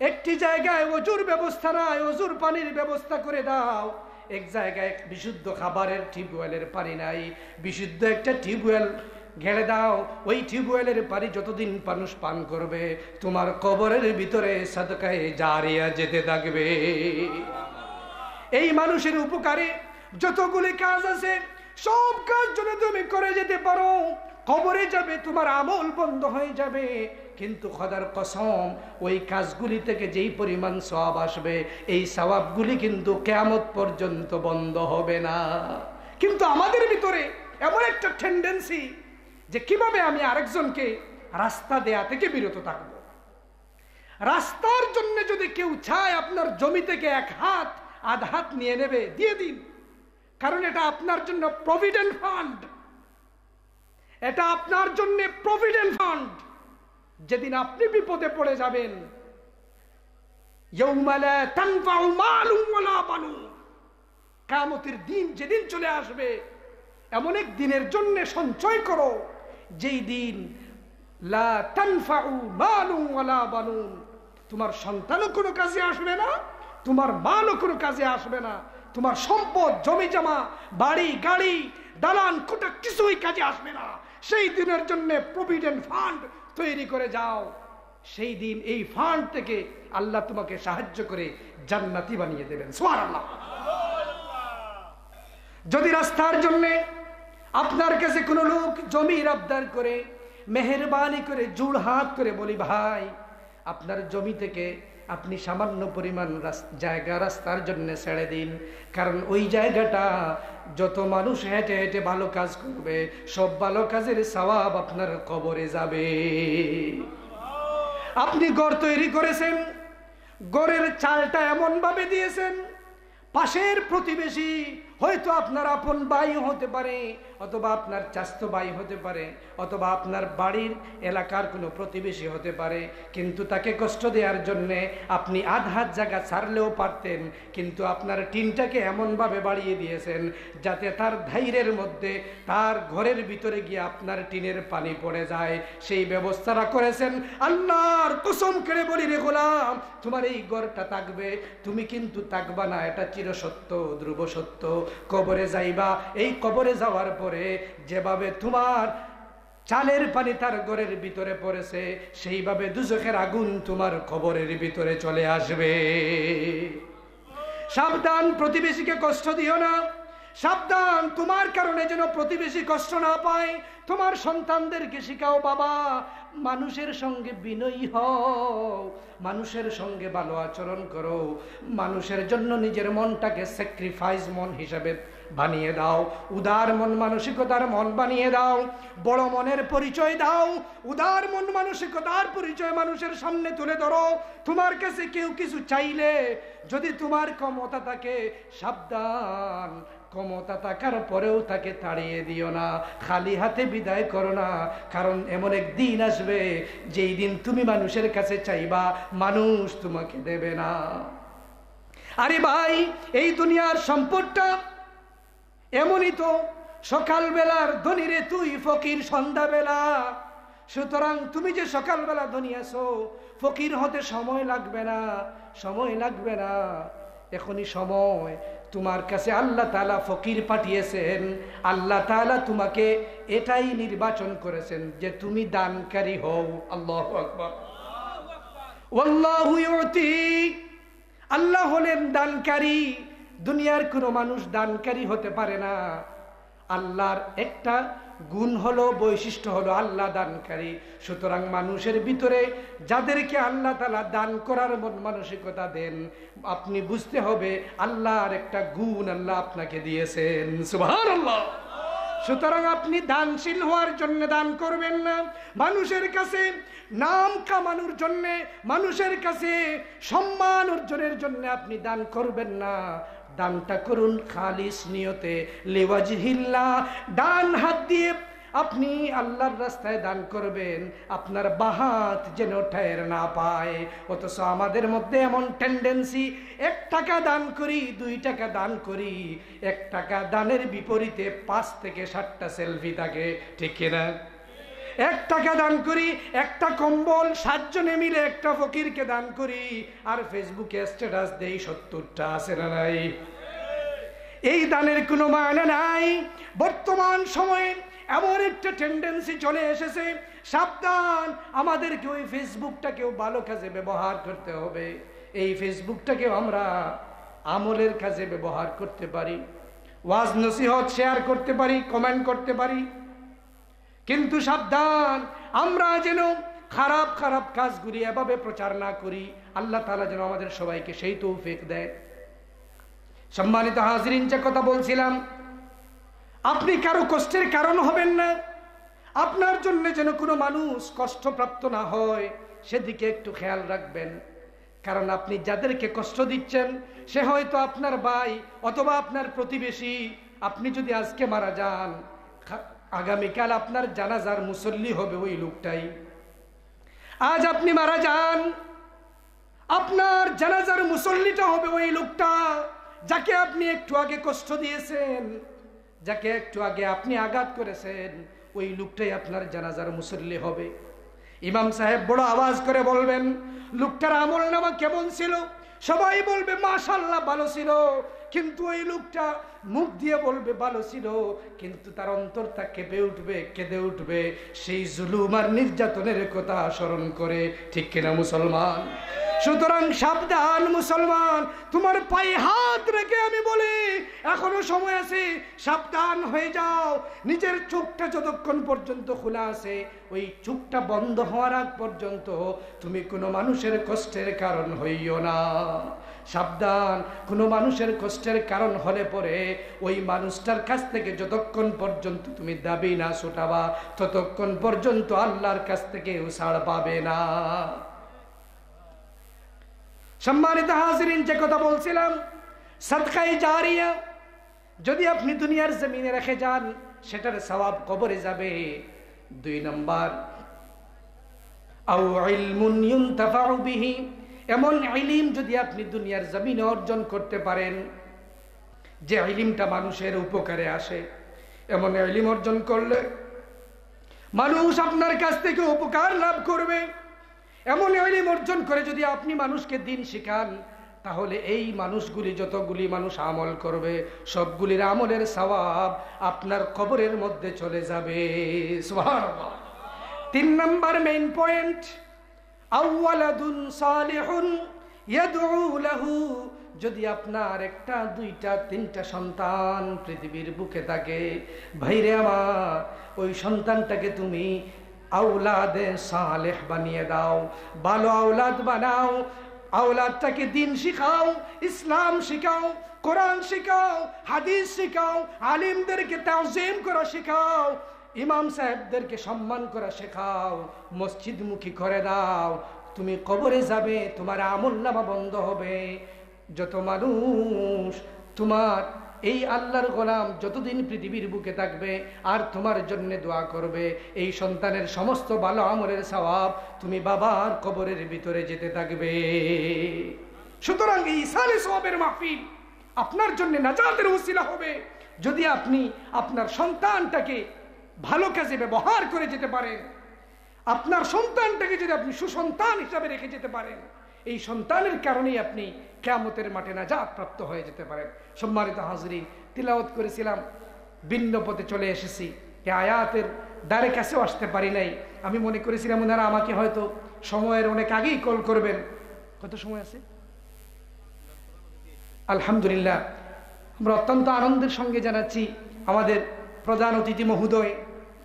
একটি জায়গায় ওজুর ব্যবস্থা নাই, ওজুর পানির ব্যবস্থা করে দাও। এক জায়গায় বিশুদ্ধ খাবারের টিউবওয়েলের পানি নাই, বিশুদ্ধ একটা টিউবওয়েল ঘেড়ে দাও। ওই টিউবওয়েলের পানি যতদিন মানুষ পান করবে তোমার কবরের ভিতরে সাদকায়ে জারিয়া যেতে থাকবে। এই মানুষের উপকারে যতগুলি কাজ আছে সব কাজ যদি তুমি করে যেতে পারো, কবরে যাবে তোমার আমল বন্ধ হয়ে যাবে, কিন্তু খোদার কসম ওই কাজগুলি থেকে যেই পরিমাণ সওয়াব আসবে এই সওয়াবগুলি কিন্তু কিয়ামত পর্যন্ত বন্ধ হবে না। কিন্তু আমাদের ভিতরে এমন একটা টেন্ডেন্সি যে কিভাবে আমি আরেকজনকে রাস্তা দেয়া থেকে বিরত থাকবো। রাস্তার জন্য যদি কেউ চায় আপনার জমি থেকে এক হাত আধ হাত নিয়ে নেবে, দিয়ে দিন, কারণ এটা আপনার জন্য প্রভিডেন্ট ফান্ড, এটা আপনার জন্য প্রভিডেন্ট ফান্ড। যেদিন আপনি বিপদে পড়ে যাবেন, ইয়াউমা লা তানফাউ মালুন ওয়ালা বানুন, কিয়ামতের দিন যেদিন চলে আসবে, এমন এক দিনের জন্য সঞ্চয় করো যেই দিন লা তানফাউ মালুন ওয়ালা বানুন, তোমার সন্তানও কোনো কাজে আসবে না, তোমার মালও কোনো কাজে আসবে না, তোমার সম্পদ জমি জমা বাড়ি গাড়ি দালান কোটা কিছুই কাজে আসবে না। সেই দিনের জন্য প্রভিডেন্ট ফান্ড তৈরি করে যাও। সেই দিন এই ফান্ড থেকে আল্লাহ তোমাকে সাহায্য করে জান্নাতি বানিয়ে দেবেন। সুবহানাল্লাহ। যদি রাস্তার জন্য আপনার কাছে কোনো লোক জমির আবদার করে, মেহেরবানি করে জোড় হাত করে বলি, ভাই আপনার জমি থেকে আপনি সামান্য পরিমাণ জায়গা রাস্তার জন্য ছেড়ে দিন, কারণ ওই জায়গাটা যত মানুষ হেঁটে হেঁটে ভালো কাজ করবে, সব ভালো কাজের সওয়াব আপনার কবরে যাবে। আপনি ঘর তৈরি করেছেন, ঘরের চালটা এমন ভাবে দিয়েছেন, পাশের প্রতিবেশী হয়তো আপনার আপন ভাই হতে পারে, অথবা আপনার চাচাতো ভাই হতে পারে, অথবা আপনার বাড়ির এলাকার কোনো প্রতিবেশী হতে পারে, কিন্তু তাকে কষ্ট দেওয়ার জন্যে আপনি আধ হাত জায়গা ছাড়লেও পারতেন, কিন্তু আপনার টিনটাকে এমনভাবে বাড়িয়ে দিয়েছেন যাতে তার ধাইরের মধ্যে তার ঘরের ভিতরে গিয়ে আপনার টিনের পানি পড়ে যায়। সেই ব্যবস্থাটা করেছেন। আল্লাহর কসম করে বলি রে গোলাম, তোমার এই ঘরটা থাকবে, তুমি কিন্তু থাকবা না, এটা চিরসত্য, ধ্রুব সত্য। কবরে যাইবা, এই কবরে যাওয়ার পরে যেভাবে তোমার চালের পানি তার ঘরের ভিতরে পড়েছে, সেইভাবে দুজখের আগুন তোমার কবরের ভিতরে চলে আসবে। সাবধান, প্রতিবেশীকে কষ্ট দিও না। সাবধান, তোমার কারণে যেন প্রতিবেশী কষ্ট না পায়। তোমার সন্তানদেরকে শিখাও, বাবা মানুষের সঙ্গে বিনয়ী হও, মানুষের সঙ্গে ভালো আচরণ করো, মানুষের জন্য নিজের মনটাকে স্যাক্রিফাইস মন হিসাবে বানিয়ে দাও, উদার মন মানসিকতার মন বানিয়ে দাও, বড় মনের পরিচয় দাও, উদার মন মানসিকতার পরিচয় মানুষের সামনে তুলে ধরো। তোমার কাছে কেউ কিছু চাইলে যদি তোমার ক্ষমতা থাকে, সাবধান, ক্ষমতা থাকার পরেও তাকে তাড়িয়ে দিও না, খালি হাতে বিদায় করো না, কারণ এমন এক দিন আসবে যেই দিন তুমি মানুষের কাছে চাইবা, মানুষ তোমাকে দেবে না। আরে ভাই, এই দুনিয়ার সম্পদটা এমনই তো, সকালবেলার ধনী রে তুই ফকির সন্ধ্যাবেলা। সুতরাং তুমি যে সকালবেলা ধনী আছো, ফকির হতে সময় লাগবে না, সময় লাগবে না, এখনই সময়। তোমার কাছে আল্লাহ তাআলা ফকির পাঠিয়েছেন, আল্লাহ তাআলা তোমাকে এটাই নির্বাচন করেছেন যে তুমি দানকারী হও। আল্লাহু আকবার। ওয়াল্লাহু ইউতি, আল্লাহ হলেন দানকারী। দুনিয়ার কোনো মানুষ দানকারী হতে পারে না। আল্লাহর একটা গুণ হলো, বৈশিষ্ট্য হলো আল্লাহ দানকারী। সুতরাং মানুষের ভিতরে যাদেরকে আল্লাহ তাআলা দান করার মন মানসিকতা দেন, আপনি বুঝতে হবে আল্লাহর একটা গুণ আল্লাহ আপনাকে দিয়েছেন। সুবহানাল্লাহ। সুতরাং আপনি দানশীল হওয়ার জন্য দান করবেন না, মানুষের কাছে নাম কামানোর জন্য, মানুষের কাছে সম্মান অর্জনের জন্য আপনি দান করবেন না। দানটা করুন খালিস নিয়তে, লিওয়াজহিল্লাহ। ডান হাত দিয়ে আপনি আল্লাহর রাস্তায় দান করবেন, আপনার বাহাত যেন ঠের না পায়। অথচ আমাদের মধ্যে এমন টেন্ডেন্সি, 1 টাকা দান করি, 2 টাকা দান করি, 1 টাকা দানের বিপরীতে 5 থেকে 7টা সেলফি থাকে, ঠিক কিনা? 1 টাকা দান করি, একটা কম্বল 7 জনে মিলে একটা ফকিরকে দান করি, আর ফেসবুকে স্ট্যাটাস দেই 70টা আছে না নাই? এই দানের কোনো মানে নাই। বর্তমান সময়ে এমন একটা টেন্ডেন্সি চলে এসেছে, সাবধান, আমাদেরকে ওই ফেসবুকটাকেও ভালো কাজে ব্যবহার করতে হবে। এই ফেসবুকটাকেও আমরা আমলের কাজে ব্যবহার করতে পারি, ওয়াজ নসিহত শেয়ার করতে পারি, কমেন্ট করতে পারি, কিন্তু সাবধান, আমরা যেন খারাপ খারাপ কাজগুলি এভাবে প্রচার না করি। আল্লাহ তাআলা যেন আমাদের সবাইকে সেই তৌফিক দেয়। সম্মানিত হাজিরিন, যে কথা বলছিলাম, আপনি কারো কষ্টের কারণ হবেন না, আপনার জন্য যেন কোনো মানুষ কষ্টপ্রাপ্ত না হয় সেদিকে একটু খেয়াল রাখবেন। কারণ আপনি যাদেরকে কষ্ট দিচ্ছেন সে হয়তো আপনার ভাই অথবা আপনার প্রতিবেশী। আপনি যদি আজকে মারা যান, আগামীকাল আপনার জানাজার মুসল্লি হবে ওই লোকটাই। আজ আপনি মারা যান, আপনার জানাজার মুসল্লিটা হবে ওই লোকটা যাকে আপনি একটু আগে কষ্ট দিয়েছেন, যাকে একটু আগে আপনি আঘাত করেছেন, ওই লোকটাই আপনার জানাজার মুসল্লি হবে। ইমাম সাহেব বড় আওয়াজ করে বলবেন, লোকটার আমল নামা কেমন ছিল? সবাই বলবে মাশাআল্লাহ ভালো ছিল, কিন্তু ওই লোকটা মুখ দিয়ে বলবে ভালো ছিল, কিন্তু তার অন্তরটা কেঁপে উঠবে, কেঁদে উঠবে সেই জুলুম আর নির্যাতনের কথা স্মরণ করে, ঠিক কিনা মুসলমান? সুতরাং সাবধান মুসলমান, তোমার পায়ে হাত রেখে আমি বলি এখনো সময় আছে, সাবধান হয়ে যাও। নিজের চোখটা যতক্ষণ পর্যন্ত খোলা আছে, ওই চোখটা বন্ধ হওয়ার আগ পর্যন্ত তুমি কোনো মানুষের কষ্টের কারণ হইও না। সাবধান, কোনো মানুষের কষ্টের কারণ হলে পরে ওই মানুষটার কাছ থেকে যতক্ষণ পর্যন্ত তুমি দাবি না ছোটাবা, ততক্ষণ পর্যন্ত আল্লাহর কাছ থেকে ছাড় পাবে না। সম্মানিত হাজিরিন, যে কথা বলছিলাম, সাদকায়ে জারিয়া যদি আপনি দুনিয়ার জমিনে রেখে যান, সেটার সওয়াব কবরে যাবে। 2 নম্বর, আও ইলমুন ইউনতাফাউ বিহি, এমন ইলম যদি আপনি দুনিয়ার জমিনে অর্জন করতে পারেন যে ইলমটা মানুষের উপকারে আসে, এমন ইলম অর্জন করলে মানুষ আপনার কাছ থেকে উপকার লাভ করবে। এমন ইলম অর্জন করে যদি আপনি মানুষকে দিন শিখান, তাহলে এই মানুষগুলি যতগুলি মানুষ আমল করবে, সবগুলির আমলের সওয়াব আপনার কবরের মধ্যে চলে যাবে। সুবহানাল্লাহ। 3 নম্বর মেইন পয়েন্ট, আওয়ালাদুন সালিহুন ইয়াদউ লাহু, যদি আপনার 1টা 2টা 3টা সন্তান পৃথিবীর বুকে থাকে, ভাইরে আমার, ওই সন্তানটাকে তুমি আওলাদে সালেহ বানিয়ে দাও, ভালো আওলাদ বানাও। আওলাদটাকে দিন শিখাও, ইসলাম শিখাও, কোরআন শিখাও, হাদিস শিখাও, আলিমদেরকে তাজিম করা শিখাও, ইমাম সাহেবদেরকে সম্মান করা শেখাও, মসজিদমুখী করে দাও। তুমি কবরে যাবে, তোমার আমলনামা বন্ধ হবে। যত মানুষ তোমার এই আল্লাহর গোলাম যতদিন পৃথিবীর বুকে থাকবে আর তোমার জন্য দোয়া করবে, এই সন্তানের সমস্ত ভালো আমলের সওয়াব তুমি বাবার কবরের ভিতরে যেতে থাকবে। সুতরাং এই ইসালে সওয়াবের মাহফিল আপনার জন্য নাজাতের ওসিলা হবে যদি আপনি আপনার সন্তানটাকে ভালো কাজে ব্যবহার করে যেতে পারেন। আপনার সন্তানটাকে যদি আপনি সুসন্তান হিসাবে রেখে যেতে পারেন, এই সন্তানের কারণেই আপনি কিয়ামতের মাঠে নাজাত প্রাপ্ত হয়ে যেতে পারেন। সম্মানিত হাজরিন, তিলাওয়াত করেছিলাম, ভিন্ন পথে চলে এসেছি, এই আয়াতের দ্বারে কাছেও আসতে পারি নাই। আমি মনে করেছিলাম ওনারা আমাকে হয়তো সময়ের অনেক আগেই কল করবেন। কত সময় আছে? আলহামদুলিল্লাহ, আমরা অত্যন্ত আনন্দের সঙ্গে জানাচ্ছি আমাদের প্রধান অতিথি মহোদয়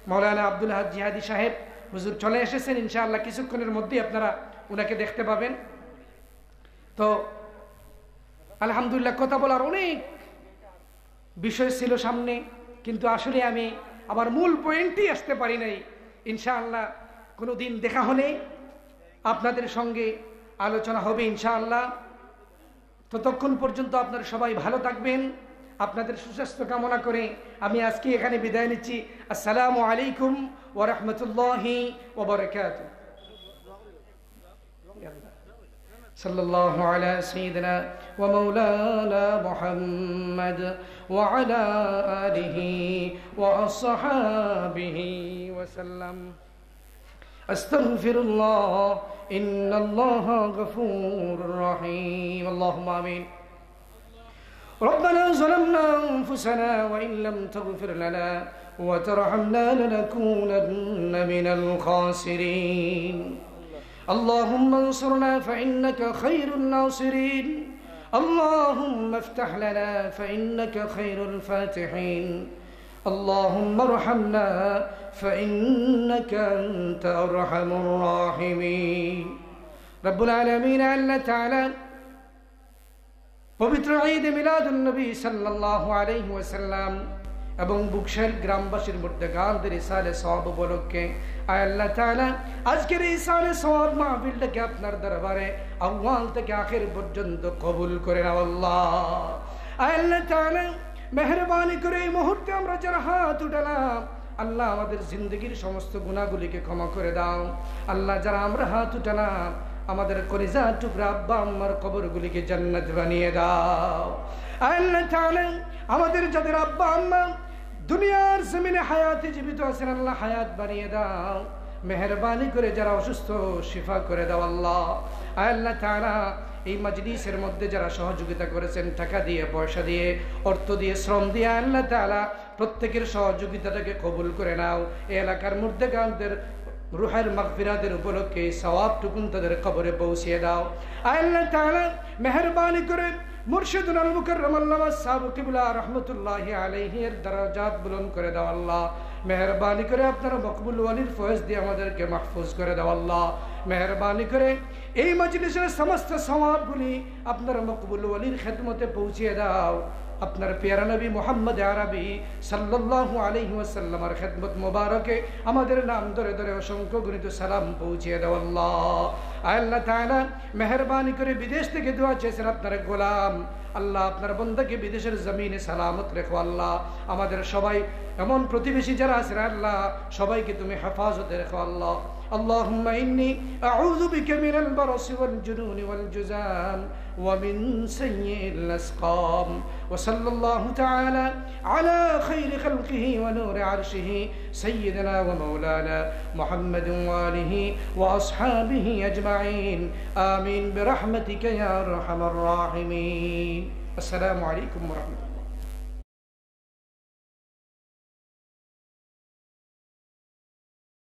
মাওলানা আব্দুল হাদ জিহাদি সাহেব হুজুর চলে এসেছেন। ইনশাআল্লাহ কিছুক্ষণের মধ্যেই আপনারা ওনাকে দেখতে পাবেন। তো আলহামদুলিল্লাহ, কথা বলার অনেক বিষয় ছিল সামনে, কিন্তু আসলে আমি আমার মূল পয়েন্টই আসতে পারি নাই। ইনশাআল্লাহ কোনো দিন দেখা হলে আপনাদের সঙ্গে আলোচনা হবে ইনশাআল্লাহ। ততক্ষণ পর্যন্ত আপনারা সবাই ভালো থাকবেন। আপনাদের সুস্বাস্থ্য কামনা করে আমি আজকে এখানে বিদায় নিচ্ছি। আসসালামু আলাইকুম ওয়া রাহমাতুল্লাহি ওয়া বারাকাতুহু। সাল্লাল্লাহু আলা সাইয়্যিদিনা ওয়া মাওলানা মুহাম্মদ ওয়া আলা আলিহি ওয়া আসহাবিহি ওয়া সাল্লাম। আস্তাগফিরুল্লাহ ইন্নাল্লাহা গফুরুর রহিম। আল্লাহুম্মা আমিন। ربنا ظلمنا أنفسنا وإن لم تغفر لنا وترحمنا لنكونن من الخاسرين. اللهم انصرنا فإنك خير الناصرين. اللهم افتح لنا فإنك خير الفاتحين. اللهم ارحمنا فإنك أنت أرحم الراحمين. رب العالمين الله تعالى পবিত্র ঈদ-এ-মিলাদুন্নবী সাল্লাল্লাহু আলাইহি ওয়াসাল্লাম এবং বুকশাল গ্রামবাসীর মধ্যে গানদের ইসালে সওয়াব উপলক্ষে আয় আল্লাহ তাআলা আজকের এই ইসালে সওয়াব মাহফিলটাকে আপনার দরবারে আউয়াল থেকে আখির পর্যন্ত কবুল করে নাও আল্লাহ। আয় আল্লাহ তাআলা মেহেরবানি করে এই মুহূর্তে আমরা যারা হাত উঠালাম, আল্লাহ আমাদের জিন্দগির সমস্ত গুনাহগুলিকে ক্ষমা করে দাও। আল্লাহ যারা আমরা হাত উঠালাম, আমাদের কলিজার টুকরা আব্বা আম্মার কবরগুলিকে জান্নাত বানিয়ে দাও। আল্লাহ তাআলা আমাদের যাদের আব্বা আম্মা দুনিয়ার জমিনে হায়াতে জীবিত আছেন, আল্লাহ হায়াত বানিয়ে দাও। মেহেরবানি করে যারা অসুস্থ শিফা করে দাও আল্লাহ। আল্লাহ তাআলা এই মজলিসের মধ্যে যারা সহযোগিতা করেছেন, টাকা দিয়ে, পয়সা দিয়ে, অর্থ দিয়ে, শ্রম দিয়ে, আল্লাহ তাআলা প্রত্যেকের সহযোগিতাটাকে কবুল করে নাও। এই এলাকার মধ্যে গানদের রুহের মাগফিরাতের উপলক্ষে সওয়াবটুকুন তাদের কবরে পৌঁছিয়ে দাও। আল্লাহ তাআলা মেহেরবানি করে মুর্শিদুল মুকাররম আল্লামা সাহেব কিবলা রাহমাতুল্লাহি আলাইহি এর দরজাত বুলন্দ করে দাও আল্লাহ। মেহেরবানি করে আপনার মকবুল ওয়ালির ফয়েজ দিয়ে আমাদেরকে মাহফুজ করে দাও আল্লাহ। মেহেরবানি করে এই মজলিসের সমস্ত সওয়াবগুলি আপনার মকবুল ওয়ালির খেদমতে পৌঁছিয়ে দাও। আপনার প্যারা নবী মুহাম্মদ আরবি সাল্লাল্লাহু আলাইহি ওয়াসাল্লামের খেদমত মোবারকে আমাদের নাম ধরে ধরে অসংখ্য গণিত সালাম পৌঁছিয়ে দাও আল্লাহ। আল্লাহ তাআলা মেহেরবানি করে বিদেশ থেকে দোয়া চেয়েছেন আপনার গোলাম আল্লাহ, আপনার বান্দাকে বিদেশের জমিনে সালামত রেখো আল্লাহ। আমাদের সবাই এমন প্রতিবেশী যারা আছেন আল্লাহ, সবাইকে তুমি হেফাজতে রেখো আল্লাহ। اللهم إني أعوذ بك من البرص والجنون والجذام ومن سيء الأسقام وصلى الله تعالى على خير خلقه ونور عرشه سيدنا ومولانا محمد وآله وأصحابه أجمعين آمين برحمتك يا أرحم الراحمين. السلام عليكم ورحمة الله.